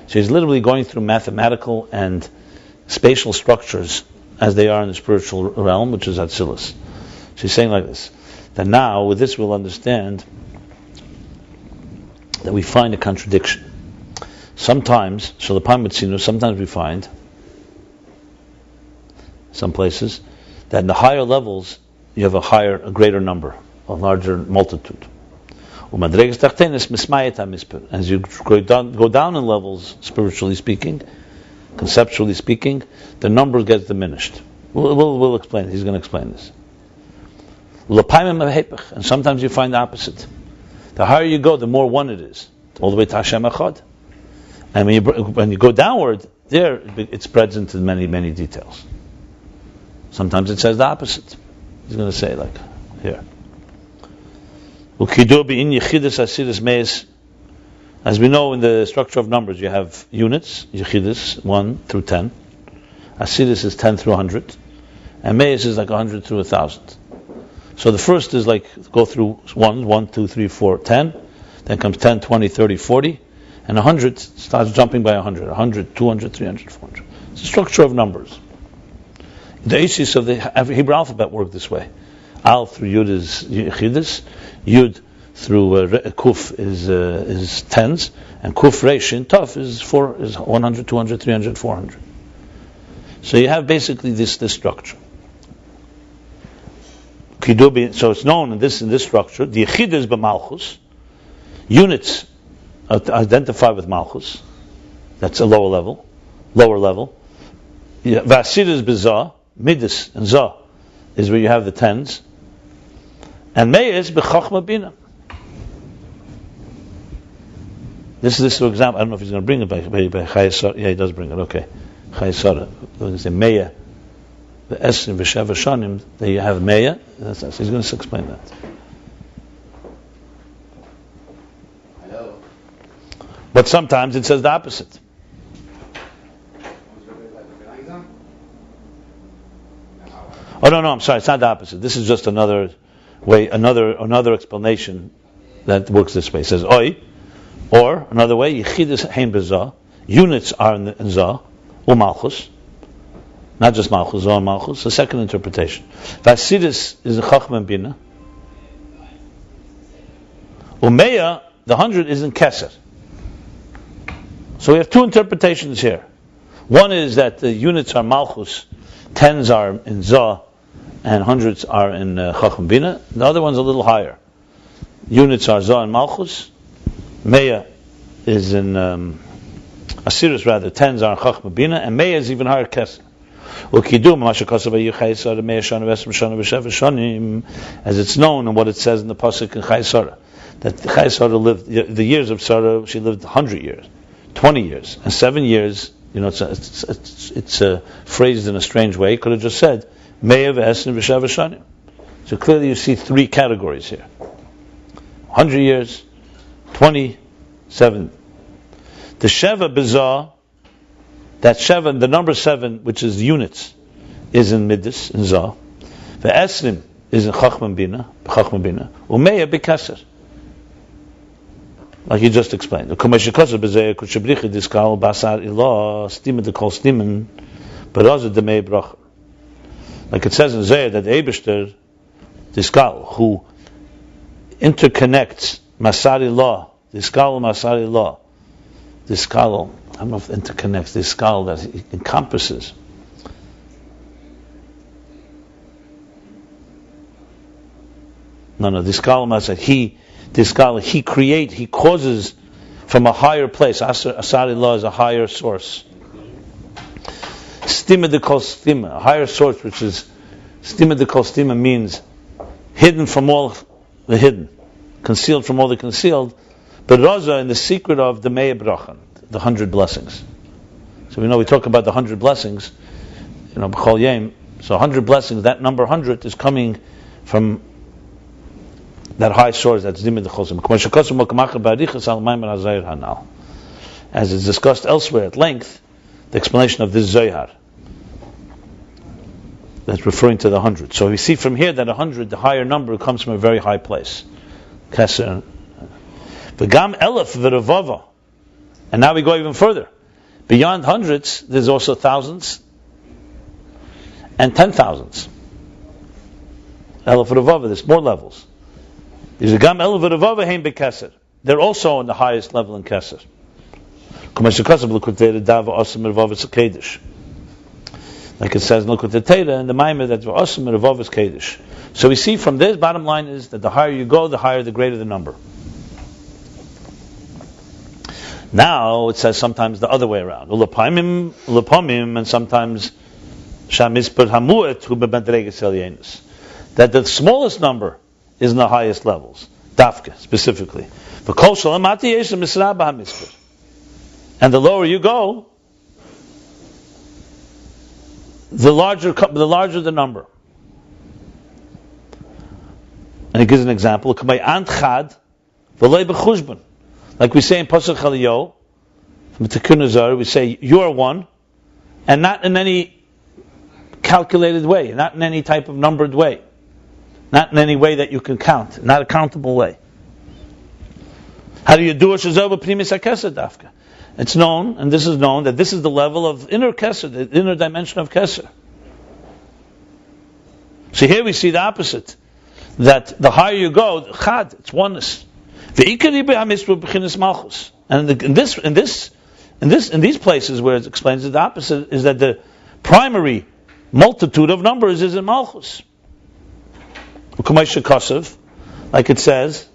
So he's literally going through mathematical and spatial structures as they are in the spiritual realm, which is Atzilus. So he's saying like this, that now with this we'll understand that we find a contradiction. Sometimes, sometimes we find, some places, that in the higher levels you have a greater number a larger multitude. As you go down in levels, spiritually speaking, conceptually speaking, the number gets diminished. We'll explain it. He's going to explain this. And sometimes you find the opposite. The higher you go, the more one it is, all the way to Hashem Echad. And when you go downward, there it spreads into many, many details. Sometimes it says the opposite. He's going to say like here. As we know in the structure of numbers, you have units, Yechidus, 1 through 10. Chassidus is 10 through 100. And Meis is like 100 through 1,000. So the first is like, go through 1, 2, 3, 4, 10. Then comes 10, 20, 30, 40. And 100 starts jumping by 100. 100, 200, 300, 400. It's the structure of numbers. The aces of the Hebrew alphabet work this way. Al through Yud is Yechidus. Yud through Kuf is tens. And Kuf Reish in Tov is 100, 200, 300, 400. So you have basically this structure. So it's known in this structure. The Yechid is Malchus. Units identify with Malchus. That's a lower level. Vasid is Bezah. Midas and Zah is where you have the tens. And Mei is Chochma Bina. This is for example. I don't know if he's going to bring it by Chayesara. Yeah, he does bring it. Okay. Chayesara. We're going to say Meya. The Esrim V'Sheva Shanim. There you have Meya. He's going to explain that. Hello. But sometimes it says the opposite. Oh no, I'm sorry. It's not the opposite. This is just another way, another explanation that works this way. It says Oi, or another way. Yechidus Hein Bezah. Units are in Zah, or Malchus. Not just Malchus, Zah and Malchus. The second interpretation. Vasidus is a Chochma and Bina. Umeya, the 100 is in Keser. So we have two interpretations here. One is that the units are Malchus, tens are in Zah, and hundreds are in Chochma Bina. The other one's a little higher. Units are Zah and Malchus. Meya is in Asirus rather. Tens are in Chochma Bina, and Meya is even higher Keser. As it's known and what it says in the pasuk in Chayesara, that Chayesara lived the years of Sarah. She lived 100 years, 20 years, and 7 years. You know, it's phrased in a strange way. It could have just said Me'ev Esrim V'Sheva Shanim. So clearly you see three categories here: 100 years, 27. The Sheva Bezah, that Sheva, the number 7, which is units, is in Midas, in Zah. The Esrim is in Chochma Bina, Umeya B'Keser. Like you just explained. Like it says in Zayah that the Eibishter, Diskal, who interconnects Masari law, Diskal Masari law, Diskal, I don't know if interconnects, Diskal, that he encompasses. No, Diskal Masari, he creates, he causes from a higher place. Asari law is a higher source. Stima de kol stima, a higher source, which is stima de kol stima means hidden from all the hidden, concealed from all the concealed. But Raza in the secret of the Me'e Brachan, the 100 blessings. So we talk about the 100 blessings, B'chol Yom. So 100 blessings, that number 100 is coming from that high source, that's diminution. As is discussed elsewhere at length, the explanation of this za'ir, that's referring to the 100. So we see from here that 100, the higher number, comes from a very high place. Keser. V'gam elef v'revava. And now we go even further. Beyond hundreds, there's also thousands and 10,000s. Elef v'revava, there's more levels. They're also on the highest level in Keser. Like it says in Likutei Torah in the Maimah that V'asim Meravav is Kedish. So we see from this, bottom line is that the higher you go, the higher, the greater the number. Now it says sometimes the other way around. Ulapamim, and sometimes shamispur hamuet hu bebedreges elyenus. That the smallest number is in the highest levels. Dafka, specifically. And the lower you go, the larger the number. And he gives an example. Like we say in Pasuk Chaliyo, from Tikkun Za'ir, we say, you are one, and not in any calculated way, not in any type of numbered way, not in any way that you can count, not a countable way. How do you do it? It's known, and this is known, that this is the level of inner Keser, the inner dimension of Keser. So here we see the opposite, that the higher you go, Chad, it's oneness. And in these places where it explains the opposite, is that the primary multitude of numbers is in Malchus. Like it says,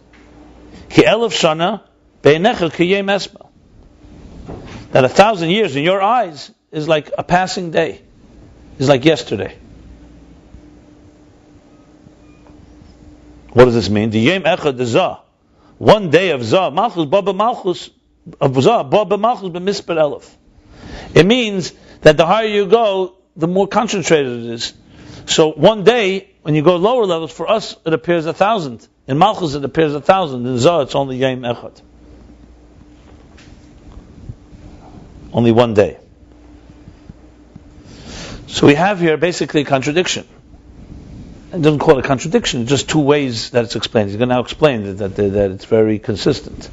that 1,000 years in your eyes is like a passing day, is like yesterday. What does this mean? The Yom Echad the Zah, one day of Zah, Malchus, Baba Malchus, of Zah, Baba Malchus b'misper elef. It means that the higher you go, the more concentrated it is. So one day, when you go lower levels, for us it appears 1,000. In Malchus it appears 1,000. In Zah it's only Yom Echad. Only one day. So we have here basically a contradiction. It doesn't call it a contradiction, it's just two ways that it's explained. He's going to now explain that it's very consistent.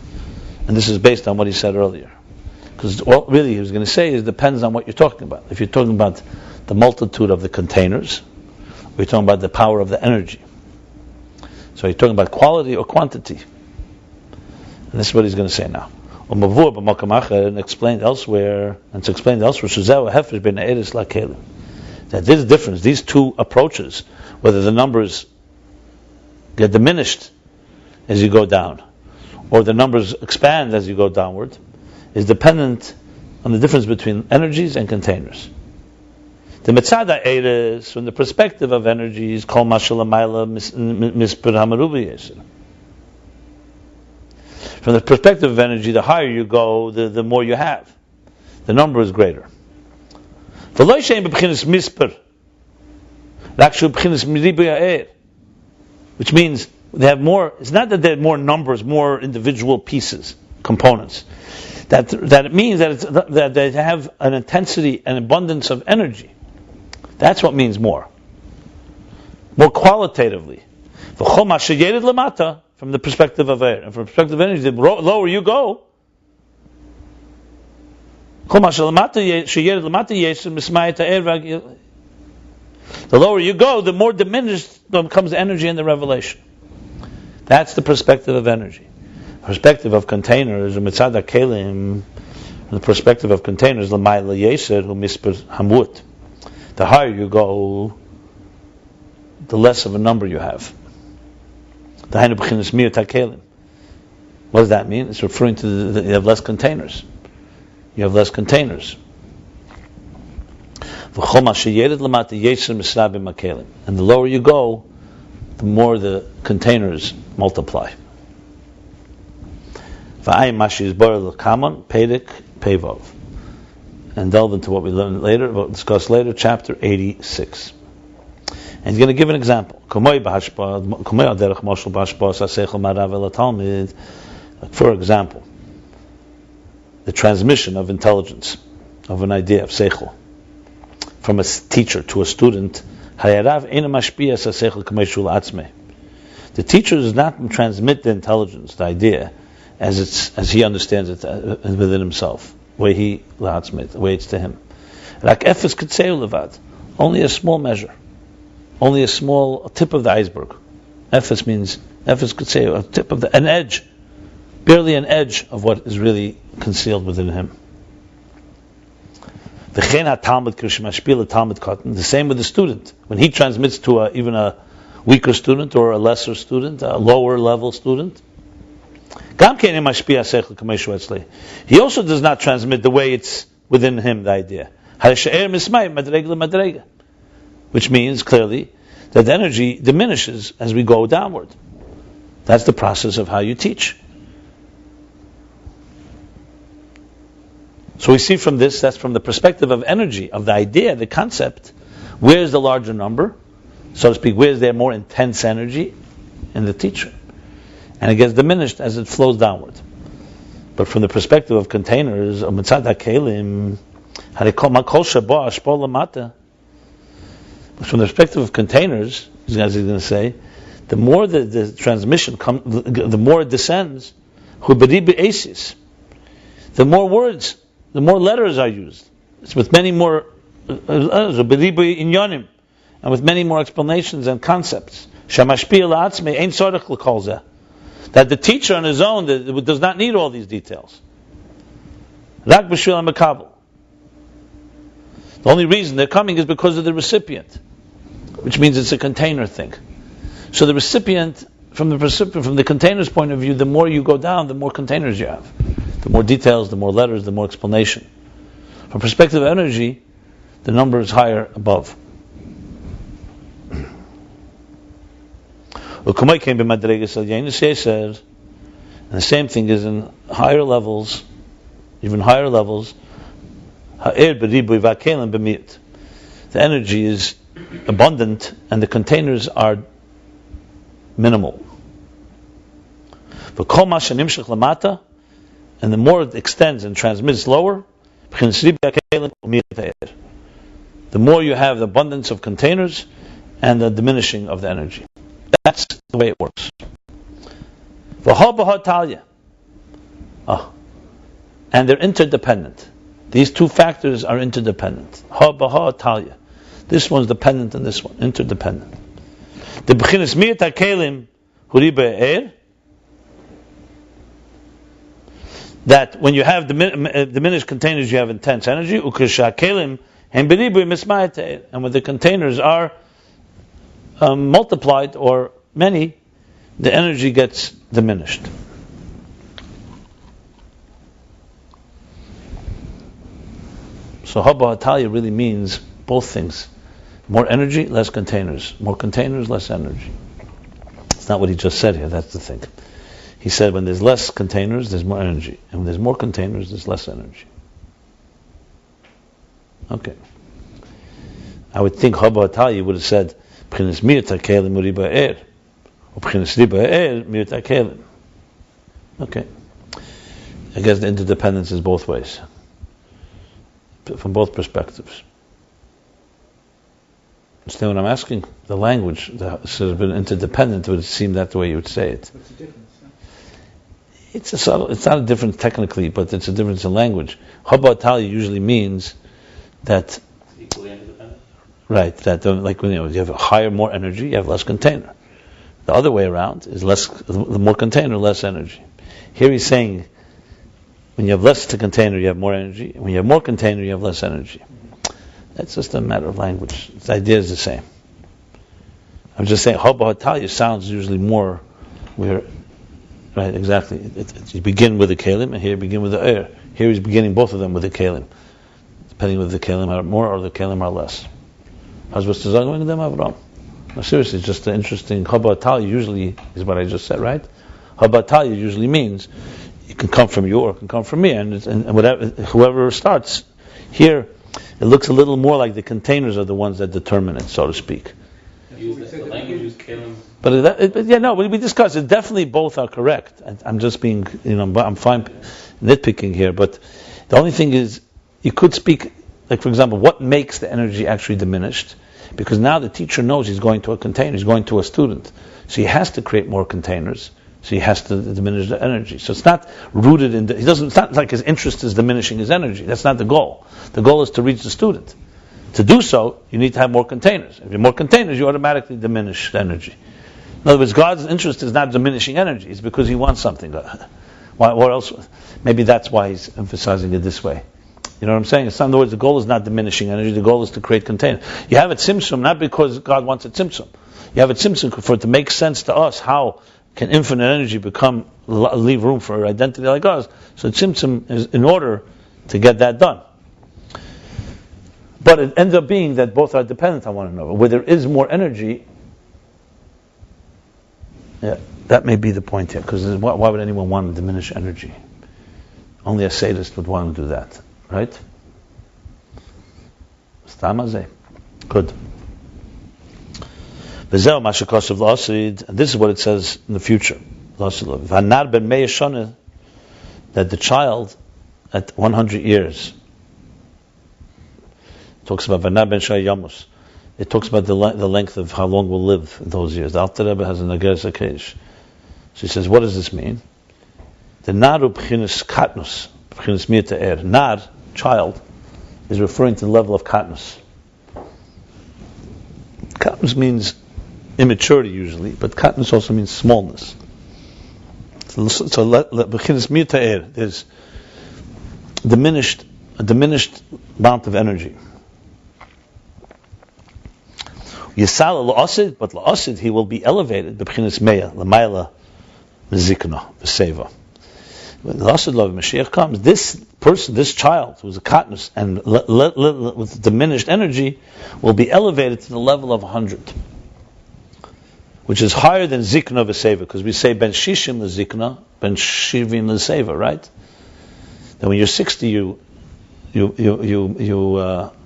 And this is based on what he said earlier. Because what really he was going to say is, depends on what you're talking about. If you're talking about the multitude of the containers, or you're talking about the power of the energy. So you're talking about quality or quantity. And this is what he's going to say now. And explained elsewhere, that this difference, these two approaches, whether the numbers get diminished as you go down, or the numbers expand as you go downward, is dependent on the difference between energies and containers. The Metzada Eres, from the perspective of energies, Kol Mashalamayla Mispir Hamarubi Yesir. From the perspective of energy, the higher you go, the more you have. The number is greater. Which means they have more. It's not that they have more numbers, more individual pieces, components. That it means that they have an intensity and abundance of energy. That's what means more. More qualitatively. From the perspective of air. And from the perspective of energy, the lower you go, the lower you go, the more diminished becomes the energy in the revelation. That's the perspective of energy. Perspective of containers, the perspective of containers, the higher you go, the less of a number you have. What does that mean? It's referring to you have less containers. You have less containers. And the lower you go, the more the containers multiply. And delve into what we learn later, we'll discuss later, chapter 86. And he's going to give an example. For example, the transmission of intelligence, of an idea, of seichel, from a teacher to a student. The teacher does not transmit the intelligence, the idea, as he understands it within himself, the way it's to him. Only a small measure. Only a tip of the iceberg. Ephes means, Ephes could say a tip of an edge, barely an edge of what is really concealed within him. The same with the student. When he transmits to even a weaker student or a lesser student, a lower level student. He also does not transmit the way it's within him, the idea. Which means clearly that the energy diminishes as we go downward. That's the process of how you teach. So we see from this, that's from the perspective of energy, of the idea, the concept, where's the larger number, so to speak, where's there more intense energy in the teacher? And it gets diminished as it flows downward. But from the perspective of containers, from the perspective of containers, as he's going to say, the more the transmission comes, the more it descends, the more words, the more letters are used. It's with many more inyanim, and with many more explanations and concepts. That the teacher on his own does not need all these details. The only reason they're coming is because of the recipient, which means it's a container thing. So the recipient, from the container's point of view, the more you go down, the more containers you have. The more details, the more letters, the more explanation. From perspective of energy, the number is higher above. And the same thing is in higher levels, even higher levels. The energy is abundant and the containers are minimal. And the more it extends and transmits lower, the more you have the abundance of containers and the diminishing of the energy. That's the way it works. And they're interdependent. These two factors are interdependent. This one's dependent on this one, interdependent. That when you have diminished containers, you have intense energy. And when the containers are multiplied or many, the energy gets diminished. So Haba Hatalia really means both things. More energy, less containers. More containers, less energy. It's not what he just said here, that's the thing. He said when there's less containers, there's more energy. And when there's more containers, there's less energy. Okay. I would think Haba Hatalia would have said, P'chinas mir takelim uri ba'er. Or P'chinas ri ba'er mir takelim. Okay. I guess the interdependence is both ways. From both perspectives. Understand what I'm asking? The language that has been interdependent would seem that the way you would say it. What's the difference? It's not a difference technically, but it's a difference in language. Haba Hatalia usually means that It's equally interdependent. right, that like when you have higher, more energy, you have less container. The other way around is the more container, less energy. Here he's saying when you have less to container, you have more energy. When you have more container, you have less energy. That's just a matter of language. The idea is the same. I'm just saying, Haba Hatalia sounds usually more where, right, exactly. You begin with the kalim, and here you begin with the air. Here he's beginning both of them with the kalim, depending whether the kalim are more or the kalim are less. How's what's the zayin with them, Avram? No, seriously, it's just an interesting. Haba Hatalia usually is what I just said, right? Haba Hatalia usually means it can come from you or it can come from me, and whatever, whoever starts here, it looks a little more like the containers are the ones that determine it, so to speak. The language is kalim. But we discussed it. Definitely both are correct. I'm just being, I'm fine nitpicking here. But the only thing is, you could speak, like for example, what makes the energy actually diminished? Because now the teacher knows he's going to a container, he's going to a student, so he has to create more containers. So he has to diminish the energy. So it's not rooted in it's not like his interest is diminishing his energy. That's not the goal. The goal is to reach the student. To do so, you need to have more containers. If you have more containers, you automatically diminish the energy. In other words, God's interest is not diminishing energy. It's because He wants something. Why? What else? Maybe that's why He's emphasizing it this way. You know what I'm saying? In other words, the goal is not diminishing energy. The goal is to create containers. You have it tzimtzum not because God wants it tzimtzum. You have a tzimtzum for it to make sense to us. How can infinite energy leave room for identity like us? So tzimtzum is in order to get that done. But it ends up being that both are dependent on one another. Where there is more energy, that may be the point here. Because why would anyone want to diminish energy? Only a sadist would want to do that, right? Good. This is what it says in the future. That the child at 100 years, talks about Vanar ben Shai Yamus. It talks about the length of how long we'll live in those years. The Alter Rebbe has a Nageres HaKeish. So he says, what does this mean? The Naru B'chinas Katnus, B'chinas Mir Ta'er. Nar, child, is referring to the level of Katnus. Katnus means immaturity usually, but Katnus also means smallness. So B'chinas Mir Ta'er, there's a diminished amount of energy. Yisal la'asid, but la'asid he will be elevated. B'chinas meya l'mayla l'zikna v'seva. When the la'asid of Mashiach comes, this person, this child, who's a katnus and with diminished energy, will be elevated to the level of 100, which is higher than zikna v'seva, because we say ben shishim l'zikna, ben shivim l'seva, right? That when you're 60, you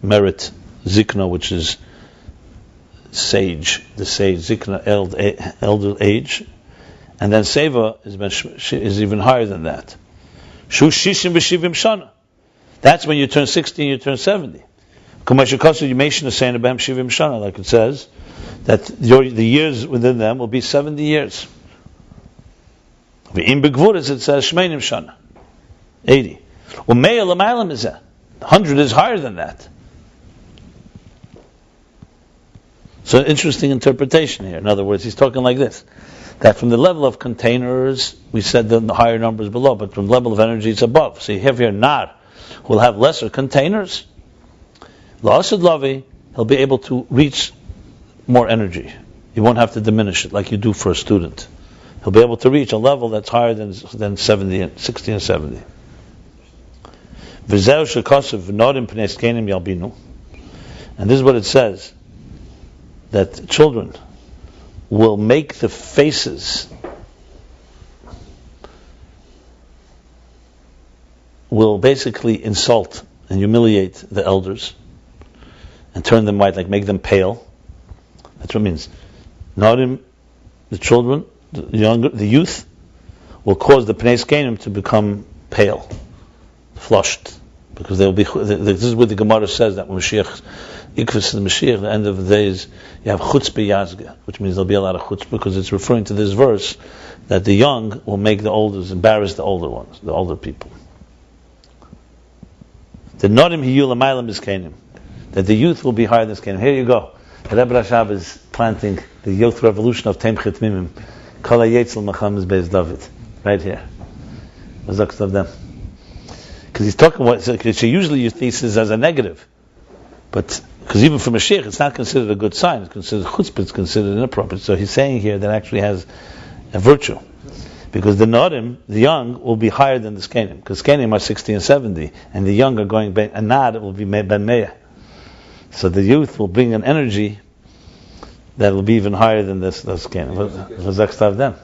merit zikna, which is the sage, zikna, elder age, and then seva is even higher than that. Shu shishim v'shivim shana. That's when you turn 60 and you turn 70. Like it says, that the years within them will be 70 years. In begvuras it says shmeinim shana, 80. Well, meya l'maylam is that. 100 is higher than that. So interesting interpretation here. In other words, he's talking like this. That from the level of containers, we said the higher numbers below, but from the level of energy it's above. So you have here Nar, who will have lesser containers. La'asad Lavi, he'll be able to reach more energy. You won't have to diminish it like you do for a student. He'll be able to reach a level that's higher than 60 and 70. And this is what it says, that children will make the faces, will basically insult and humiliate the elders and turn them white, like make them pale. That's what it means. Narim, the children, the youth, will cause the Pnei Skenim to become pale, flushed, because they'll be. This is what the Gemara says, that when Mashiach Ikvus the Mashiach, the end of the days, you have chutzpah yazga, which means there'll be a lot of chutzpah, because it's referring to this verse that the young will make the elders embarrass the older ones, the older people. The nodim hiyu l'maylam iskenim, that the youth will be higher than skenim. Here you go. The Rebbe Rashab is planting the youth revolution of Temchet Mimim. Kol ha'yetzel Ayin Beis David, right here. Mazaks of them. Because he's talking about, so usually you thesis as a negative, but because even for Mashiach it's not considered a good sign. It's considered chutzpah, it's considered inappropriate. So he's saying here that actually has a virtue, because the nodim, the young, will be higher than the skenim, because skenim are 60 and 70, and the young are going ben, and nad will be ben meya. So the youth will bring an energy that will be even higher than this skenim. What's them?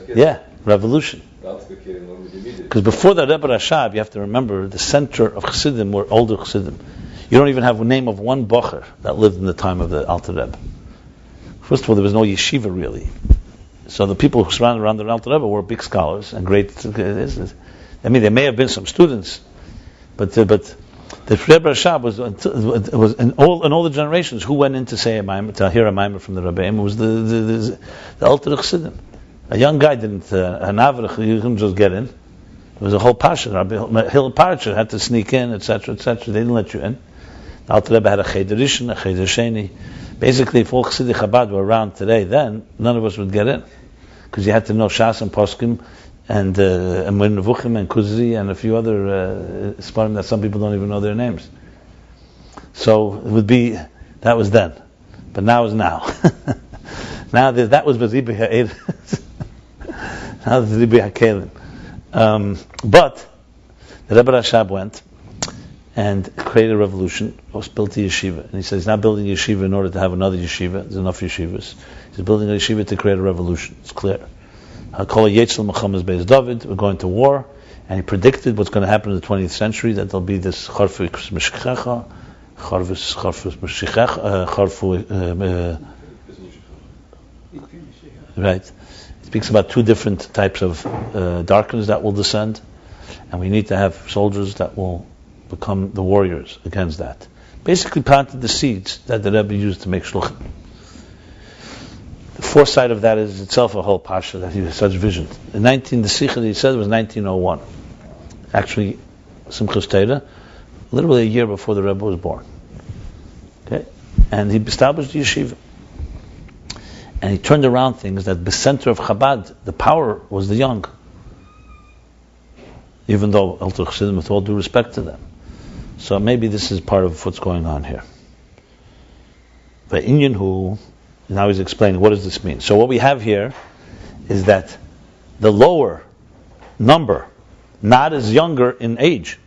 Yeah, revolution. Because before the Rebbe Rashab, you have to remember the center of Chassidim were older Chassidim. You don't even have a name of one bocher that lived in the time of the Alter Rebbe. First of all, there was no yeshiva really. So the people who surrounded around the Alter Rebbe were big scholars and great. I mean, there may have been some students, but the Rebbe Rashab was in all the generations who went in to say a maimer, to hear a maimer from the Rebbe. It was the Alter Chassidim. A young guy didn't, an avrich, you couldn't just get in. There was a whole parsha. Rabbi Hill Parcher had to sneak in, etc., etc. They didn't let you in. The Alter Rebbe had a cheder rishon, a cheder sheni. Basically, if all Chassidic Chabad were around today, then none of us would get in, because you had to know Shas and Poskim and Emor Nevuchim and Kuzi and a few other Sparim that some people don't even know their names. So it would be, that was then, but now is now. Now that was B'Ribi Ha'er. Now the Ribi HaKelim. But the Rebbe Rashab went and created a revolution, built a yeshiva. And he says he's not building a yeshiva in order to have another yeshiva. There's enough yeshivas. He's building a yeshiva to create a revolution. It's clear. We're going to war. And he predicted what's going to happen in the 20th century, that there'll be this charfu right. It speaks about two different types of darkness that will descend, and we need to have soldiers that will become the warriors against that. Basically planted the seeds that the Rebbe used to make shluchim. The foresight of that is itself a whole pasha that he has such vision. The Sikha that he said was 1901. Actually, Simchas Torah, literally a year before the Rebbe was born. Okay, and he established the yeshiva, and he turned around things that the center of Chabad, the power was the young. Even though Elter Chassidim, with all due respect to them, so maybe this is part of what's going on here. But Inyan who now he's explaining what does this mean. So what we have here is that the lower number not is younger in age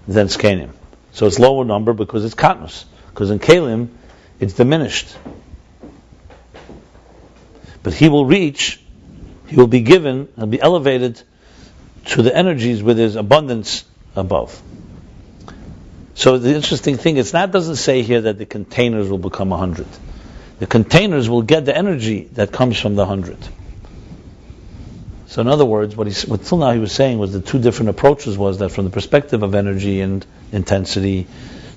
than Skenim. So it's lower number because it's Katnus. Because in Kalim, it's diminished. But he will be given, he'll be elevated to the energies with his abundance above. So the interesting thing, doesn't say here that the containers will become 100. The containers will get the energy that comes from the 100. So in other words, what till now he was saying was the two different approaches was that from the perspective of energy and intensity,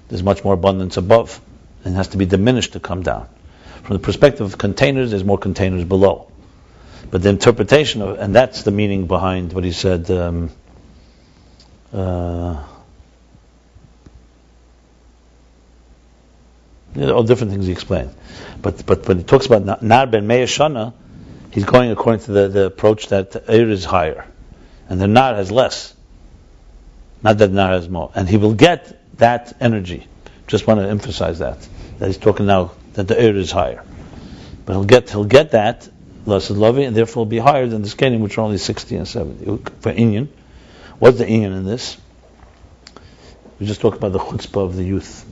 there's much more abundance above, and it has to be diminished to come down. From the perspective of containers, there's more containers below. But the interpretation of, and that's the meaning behind what he said, all different things he explained. But when he talks about Nar Ben Me'ah Shana, he's going according to the approach that the Eir is higher, and the Nar has less. Not that Nar has more. And he will get that energy. Just want to emphasize that he's talking now that the Eir is higher. But he'll get that, less Lavi, and therefore will be higher than the Skenim, which are only 60 and 70. For Inyan, what's the Inyan in this? We just talked about the chutzpah of the youth.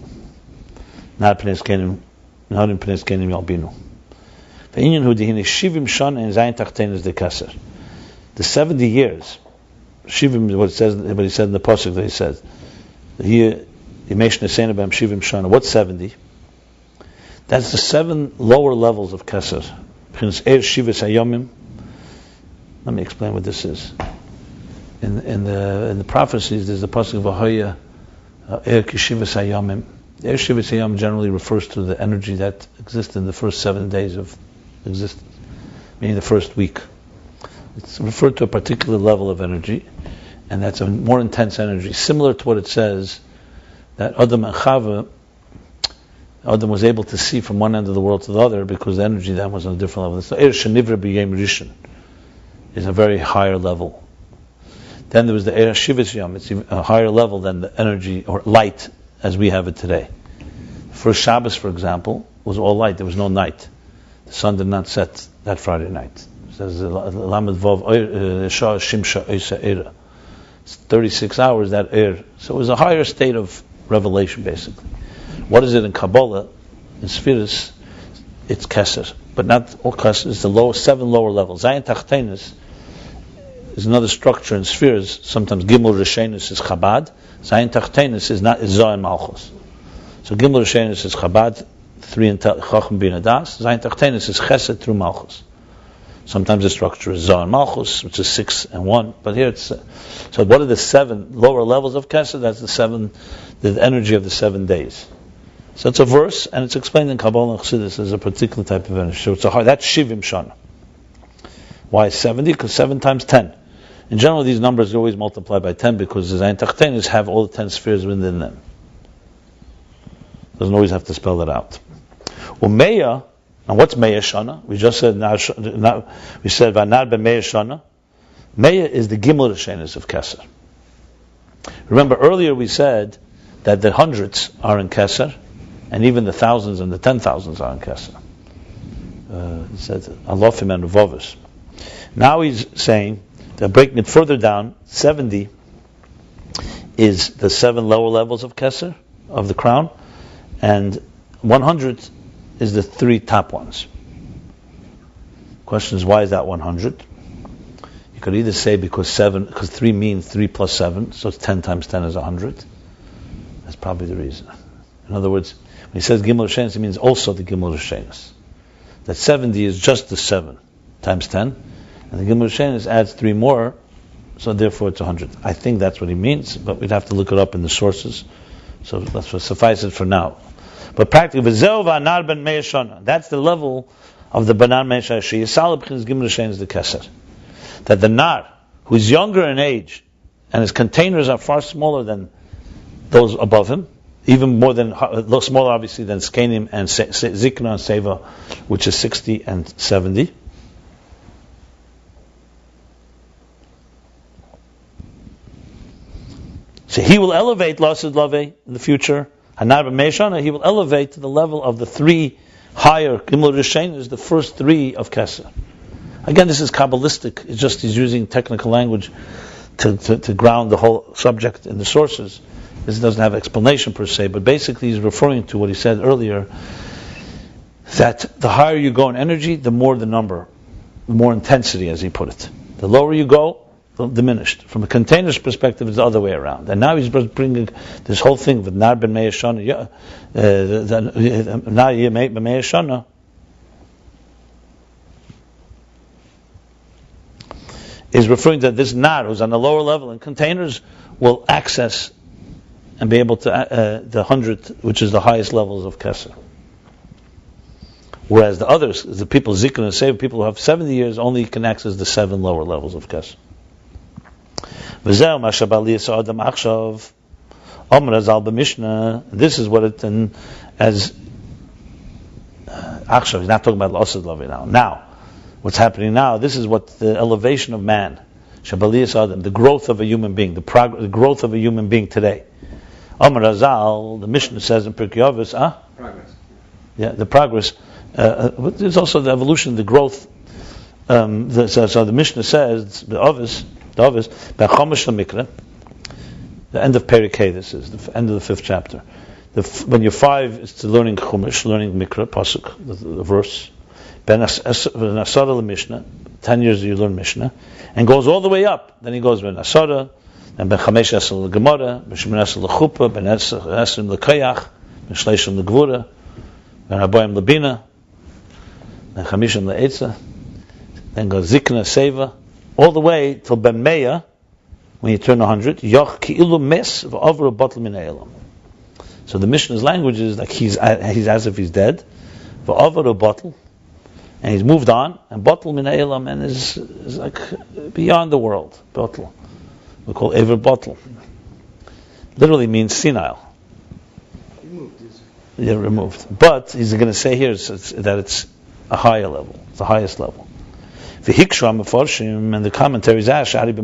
Not in Pnei Skenim Yalbinu. The 70 years, Shivim is what he said in the pasuk that he said. Here, what's 70? That's the 7 lower levels of Keser. Let me explain what this is. In the prophecies, there's the pasuk of Ahoya, Er Kishivas Hayomim. The Er Shivas Hayom generally refers to the energy that exists in the first 7 days of existence, meaning the first week. It's referred to a particular level of energy, and that's a more intense energy, similar to what it says that Adam and Chava, Adam was able to see from one end of the world to the other because the energy then was on a different level. So Er Shenivra B'Yem Rishon is a very higher level. Then there was the Er Shivas Yom, it's a higher level than the energy or light as we have it today. First Shabbos, for example, was all light, there was no night. The sun did not set that Friday night. It says Lamed Vov Shah Shimsha Eisa Eira. It's 36 hours that air. So it was a higher state of revelation, basically. What is it in Kabbalah? In Spheres, it's Keser, but not all Keser. It's the 7 lower levels. Zayin Tachtenis is another structure in Spheres. Sometimes Gimel Rishenus is Chabad. Zayin Tachtenis is za'ir and Malchus. So Gimel Rishenus is Chabad. 3 in Chochma Bina Das. Zayin Tachtenis is Chesed through Malchus. Sometimes the structure is za'ir and Malchus, which is 6 and 1. But here it's so. What are the 7 lower levels of Kesed? That's the energy of the 7 days. So it's a verse, and it's explained in Kabbalah and Chassidus as a particular type of energy. So it's that's Shivim Shana. Why 70? Because 7 times 10. In general, these numbers are always multiplied by 10 because the Zayin Tachtenis have all the 10 spheres within them. Doesn't always have to spell it out. Umeya, and what's Me'ah Shana? We just said we said Vanar B'Me'ah Shana. Me'ah is the Gimel Rishenis of Keser. Remember earlier we said that the hundreds are in Keser, and even the thousands and the 10,000s are in Keser. He said alofim and revovos. Now he's saying they're breaking it further down. 70 is the 7 lower levels of Keser, of the crown, and 100 is the 3 top ones. Question is, why is that 100? You could either say because 3 means 3 plus 7, so it's 10 times 10 is 100. That's probably the reason. In other words, when he says Gimel Rishenis, it means also the Gimel Rishenis. That 70 is just the 7 times 10, and the Gimel Rishenis adds 3 more, so therefore it's 100. I think that's what he means, but we'd have to look it up in the sources. So let's suffice it for now. But practically, that's the level of the banan meisha sheyisal b'chinas Gimel Rishenis the Keser. That the nar, who is younger in age, and his containers are far smaller than those above him, even more than, smaller obviously than Skenim and Zikna and Seva, which is 60 and 70. So he will elevate Lasid Lave in the future. Hanar b'Meishana, he will elevate to the level of the 3 higher Gimel Rishenis, the first 3 of Keser. Again, this is Kabbalistic. It's just he's using technical language to ground the whole subject in the sources. This doesn't have explanation per se, but basically he's referring to what he said earlier, that the higher you go in energy, the more the number, the more intensity, as he put it. The lower you go, the diminished. From a container's perspective, it's the other way around. And now he's bringing this whole thing with Nar ben Me'eshana, is referring to this Nar, who's on the lower level in containers, will access and be able to the 100, which is the highest levels of Keser. Whereas the others, the people Zikr and Sev, people who have 70 years, only can access the 7 lower levels of Keser. This is what it as Akshav. He's not talking about L'Osad Lavi now. Now, what's happening now? This is what the elevation of man, Shabbaliyas Adam, the growth of a human being, the growth of a human being today. Amar Azal, the Mishnah says in Pirkei Avos, progress. Yeah, the progress. There's also the evolution, the growth. So the Mishnah says, the Avos, Be'chomesh L'Mikra, the end of Perikei, this is the end of the 5th chapter. When you're 5, it's to learning Chumash, learning Mikra, Pasuk, the verse. Ben Asara L'Mishnah, 10 years you learn Mishnah, and goes all the way up. Then he goes Ben Asara, and Ben Chamesh Esel L'Gemara, Ben Shemin Esel L'Chuppah, Ben Esrim L'Kayach, Ben Shleishim L'Gvura, Ben Habayim L'Bina, Ben Chamishim L'Eitzah, then goes Zikna Seva, all the way till Ben Meya, when you turn 100, Yoch Ki'ilu Mes V'Avra Batel Min Ha'elam. So the Mishnah's language is like he's as if he's dead, V'Avra Batel, and he's moved on, and Batel Min Ha'elam, and is like beyond the world. Batel, we call Ever Batel. Literally means senile. Removed. But he's going to say here that it's a higher level, it's the highest level. The Hiksha Mefarshim and the commentaries ask, and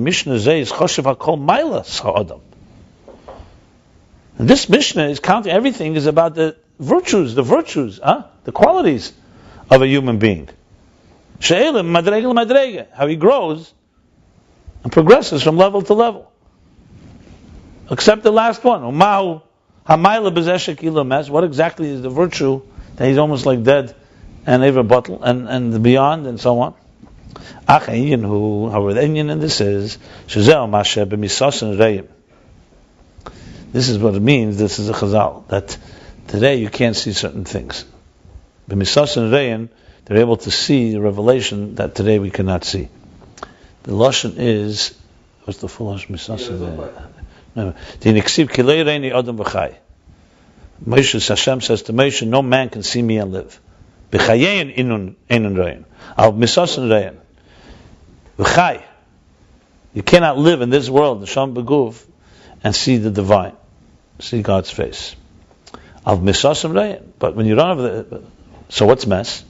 this Mishnah is counting everything is about the virtues, the qualities of a human being. How he grows and progresses from level to level. Except the last one. What exactly is the virtue that he's almost like dead and ever bottle and beyond and so on? However, the Inyan in this is this is what it means. This is a chazal that today you can't see certain things. B'misas and reyin, they're able to see the revelation that today we cannot see. The lashon is, what's the full lashon? Misas and reyin. Moshe, Hashem says to Moshe, no man can see me and live. B'chayein inun reyin. Al misas and reyin. V'chay. You cannot live in this world, the Sham Beguv, and see the divine, see God's face. Al misas and reyin. But when you don't have the, so what's mess?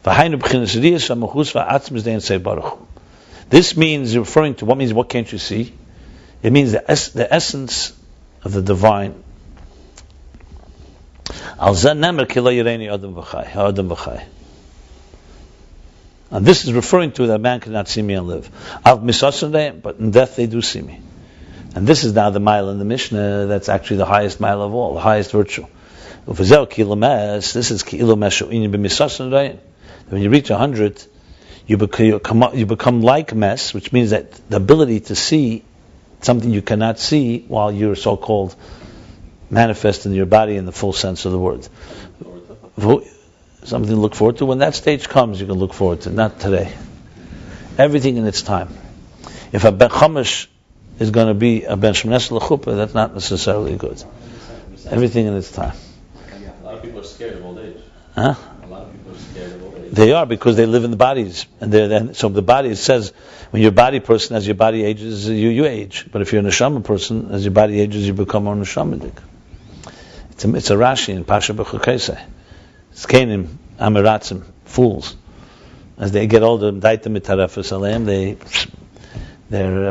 This means referring to what means what can't you see? It means the essence of the divine. And this is referring to that man cannot see me and live. Av misasanei, but in death they do see me. And this is now the mile in the Mishnah that's actually the highest mile of all, the highest virtue. This is ki'ilu mes. When you reach 100, you become like mes, which means that the ability to see something you cannot see while you're so-called manifest in your body in the full sense of the word. Something to look forward to. When that stage comes, you can look forward to. Not today. Everything in its time. If a ben chamish is going to be a ben shemnes l'chuppah, that's not necessarily good. Everything in its time. A lot of people are scared of old age. Huh? A lot of people are scared of old age. They are, because they live in the bodies, and so the body, it says, when you're a body person, as your body ages, you age. But if you're a neshama person, as your body ages, you become more neshamadik. It's a Rashi in Pasha B'Chukeseh. Skanim, Amiratzim, fools. As they get older, their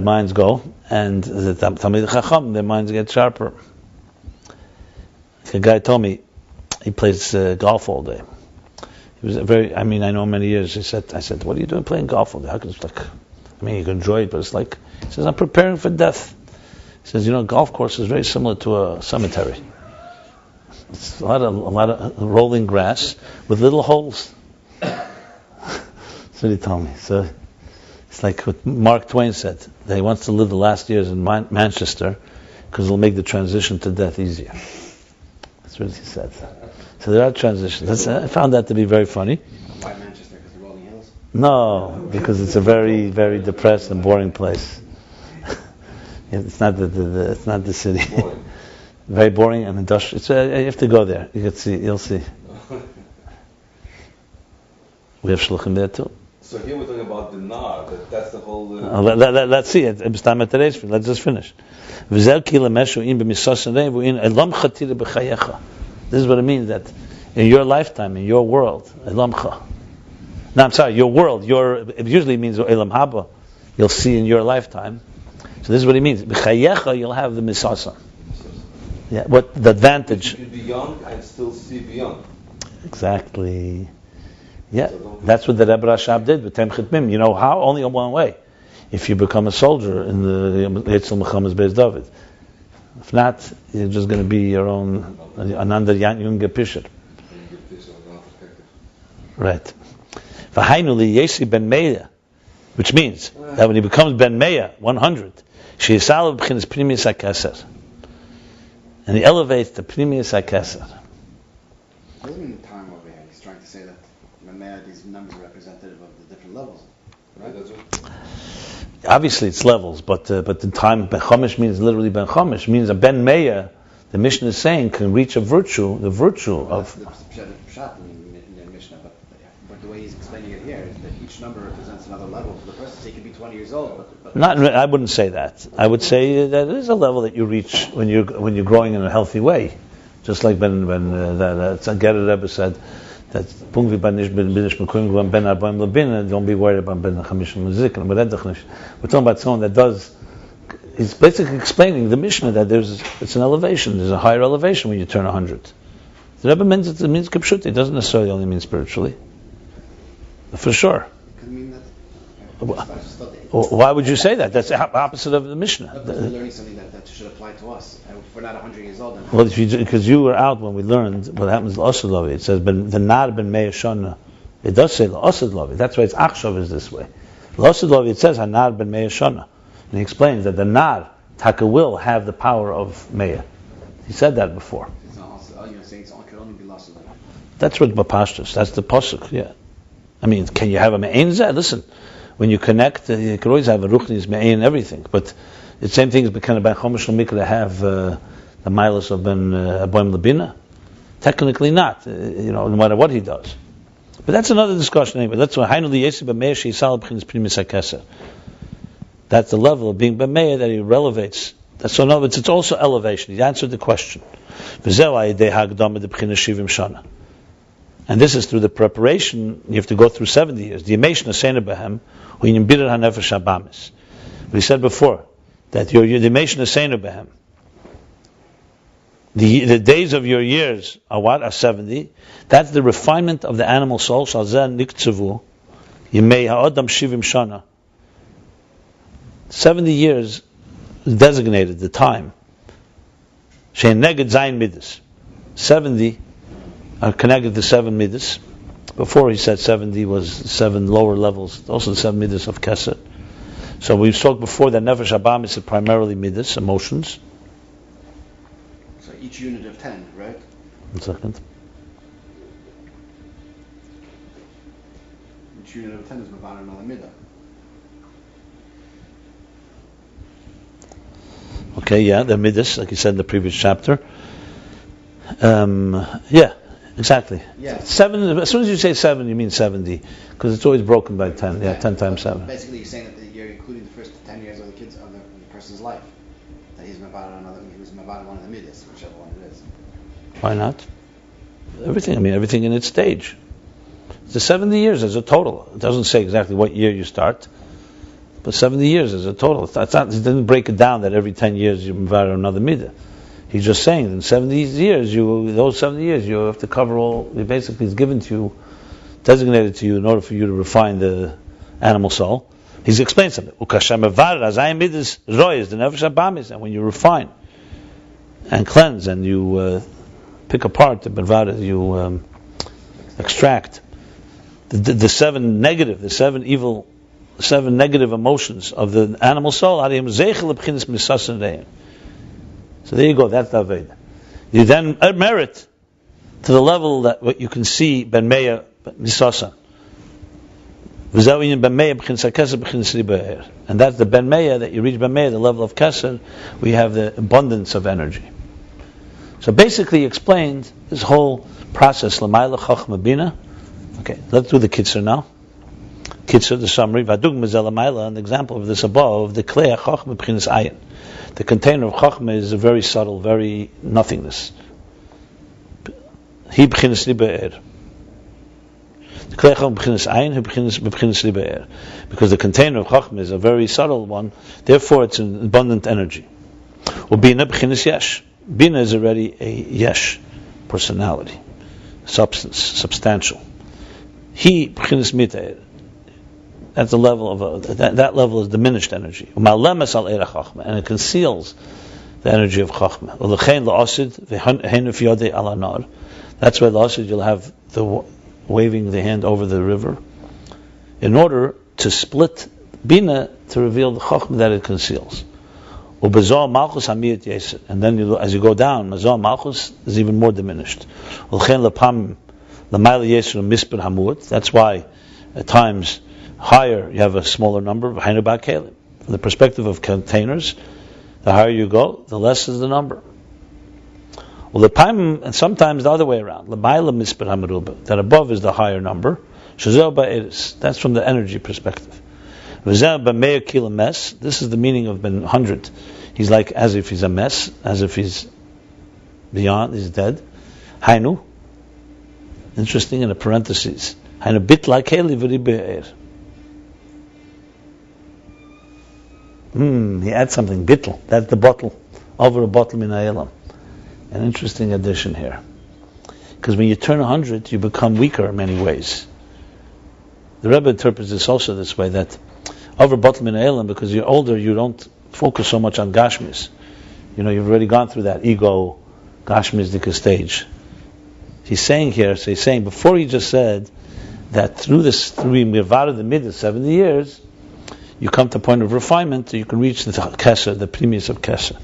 minds go, and the Talmid Chacham, their minds get sharper. A guy told me he plays golf all day. He was I know many years. I said, what are you doing playing golf all day? How can it's like? You can enjoy it, but it's like. He says, I'm preparing for death. He says, golf course is very similar to a cemetery. It's a lot of rolling grass with little holes. That's what he told me. So it's like what Mark Twain said, that he wants to live the last years in Manchester because it'll make the transition to death easier. That's what he said. So there are transitions. I found that to be very funny. Why Manchester? Because the rolling hills? No, because it's a very, very depressed and boring place. It's not the city. Boring. Very boring and industrial. You have to go there. You'll see. We have shluchim there too. So here we're talking about the nar. That's the whole. Let's see it. Let's just finish. This is what it means, that in your lifetime, in your world, your world. It usually means elam haba. You'll see in your lifetime. So this is what he means. You'll have the misasa. Yeah, what the advantage? You can be young and still see beyond. Exactly. Yeah, that's what the Rebbe Rashab did with Tem Chitmim. You know how? Only in one way. If you become a soldier in the Eitzel Mechamas Beis David. If not, you're just going to be your own Ananda Junge Pisher. Right. V'hainuli Yesi Ben Meya, which means that when he becomes Ben Meya, 100, Sheisalav B'chinas Pnimius HaKeser. And he elevates the Pnimius HaKeser. Doesn't mean the time over here. He's trying to say that these numbers are representative of the different levels. Right? That's what... Obviously it's levels, but the time Ben Chomish means literally Ben Chomish, means a Ben Meya, the Mishnah is saying, can reach the virtue of... That's the pshat in the Mishnah, but the way he's explaining it here is that each number represents another level for the person. So he could be 20 years old, but I wouldn't say that. I would say that it is a level that you reach when you're growing in a healthy way. Just like when Tzadgeret Rebbe said that don't be worried about Ben Chamishim Muzik. We're talking about someone that does. He's basically explaining the Mishnah that it's an elevation. There's a higher elevation when you turn 100. The Rebbe means it means kipshut. It doesn't necessarily only mean spiritually. For sure. it could mean that. Why would you say that? That's the opposite of the Mishnah. But we're learning something that should apply to us. If we're not 100 years old. Then well, because you were out when we learned what happens to Asad Lavi. It says, the nar ben Meya Shana. It does say Asad Lavi. That's why it's Achshav is this way. Asad Lavi, it says, Hanar ben Meya Shana. And he explains that the nar, Taka, will have the power of Meya. He said that before. You're saying it could only be lost. That's what Bapashtas. That's the pasuk. Yeah. Can you have a me'ein zeh? Listen, when you connect, you can always have a ruchnis me'ein and everything. But the same thing is kind of Ben Chomish L'Mikra have the milus of Ben Aboim Bina. Technically not, no matter what he does. But that's another discussion anyway. That's why Hainu Yesi B'Meir Sheisal B'Chinas Pnimis HaKeser. That's the level of being B'Meir that he relevates. So in other words, it's also elevation. He answered the question. And this is through the preparation. You have to go through 70 years. But he said before that your dimation aseinu behem. The days of your years are what? Are 70. That's the refinement of the animal soul. Yemei ha'odam shivim shana. 70 years is designated the time. Shein neged zayin midas. 70 are connected to 7 midas. Before he said 70 was 7 lower levels, also the 7 midas of Kesed. So we've talked before that Nefesh Abamis is primarily midas, emotions. So each unit of 10, right? 1 second. Each unit of 10 is Mavana another midah. Okay, yeah, they're midas, like you said in the previous chapter. Yeah, exactly. Yeah. 7. As soon as you say 7, you mean 70, because it's always broken by 10. Yeah, 10 times 7. Basically, you're saying that you're including the first 10 years of the kids of the person's life. That he's Mavana another, he was Mavana one of the midas, whichever one it is. Why not? Everything. I mean, everything in its stage. The 70 years as a total. It doesn't say exactly what year you start, but 70 years as a total. That's not. It didn't break it down that every 10 years you move another midah. He's just saying in 70 years, those 70 years, you have to cover all. It basically is given to you, designated to you in order for you to refine the animal soul. He's explained something. And when you refine and cleanse and you pick apart the bavara, you extract the 7 negative, the 7 evil, 7 negative emotions of the animal soul. So there you go, that's the Aveda. You then merit to the level that what you can see ben meya misasa. And that's the ben meya, that you reach ben meya, the level of keser, we have the abundance of energy. So basically he explained this whole process, Lamayla Chochma Bina. Okay, let's do the Kitzur now. Kitzur, the summary. Vadugma Zelamayla, an example of this above, the Klei Chochma B'chinas Ayin. The container of Chochma is a very subtle, very nothingness. He B'chinas Libe'er. The Klei Chochma B'chinas Ayin, he B'chinas Libe'er. Because the container of Chochma is a very subtle one, therefore it's an abundant energy. Bina B'chinas Yesh. Bina is already a Yesh, personality, substance, substantial. He B'chinas Mite'er. That's the level of that level is diminished energy. And it conceals the energy of Chochma. That's why l'asid you'll have the waving the hand over the river, in order to split Bina to reveal the Chochma that it conceals. And then as you go down, Mazah Malchus is even more diminished. That's why at times higher you have a smaller number. From the perspective of containers, the higher you go, the less is the number. And sometimes the other way around. That above is the higher number. That's from the energy perspective. This is the meaning of 100. He's like as if he's a mess, as if he's beyond, he's dead. Hainu. Interesting in the parentheses. Hainu bit like He adds something, bittel. That's the bottle. Over a bottle min ha'elam. An interesting addition here. Because when you turn 100, you become weaker in many ways. The Rebbe interprets this also this way, that over a bottle min ha'elam, because you're older, you don't focus so much on gashmis. You've already gone through that ego, gashmisdika stage. He's saying here, before he just said that through Mirvara the midah, 70 years, you come to a point of refinement, you can reach the Kesser, the premise of Kesser.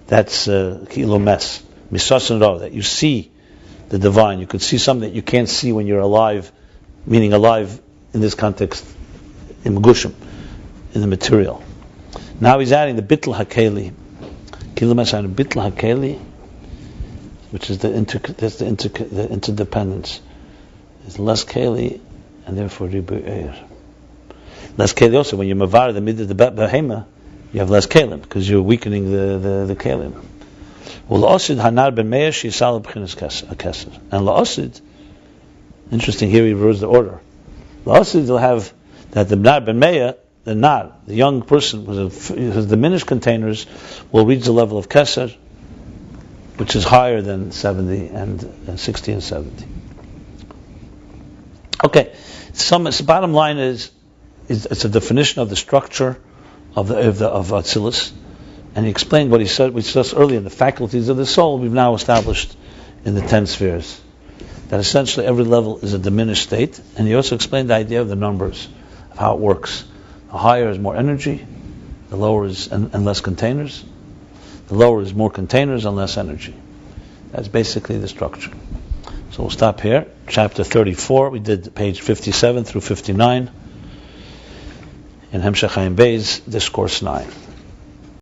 That's Kilo Mes, Misasan Ro, that you see the divine. You could see something that you can't see when you're alive, meaning alive in this context, in Megushim, in the material. Now he's adding the Bitl HaKeli, Kilo Mes and Bitl HaKeli, which is the interdependence. It's less Keli, and therefore Ribu Eir. Less kelim also, when you're mavar the midah the behema, you have less kelim because you're weakening the kelim. Well, la'asid hanar ben meir shisal b'chinas keser, and la'asid. Interesting. Here he reverses the order. La'asid will have that the nar ben meir, the young person with his diminished containers, will reach the level of keser, which is higher than 70 and 60 and 70. Okay, bottom line is it's a definition of the structure of Atzilus, and he explained what he said. We discussed earlier in the faculties of the soul. We've now established in the 10 spheres that essentially every level is a diminished state, and he also explained the idea of the numbers, of how it works. The higher is more energy, the lower is and less containers. The lower is more containers and less energy. That's basically the structure. So we'll stop here. Chapter 34, we did page 57 through 59 in Hemshech Ayin Beis, Discourse 9.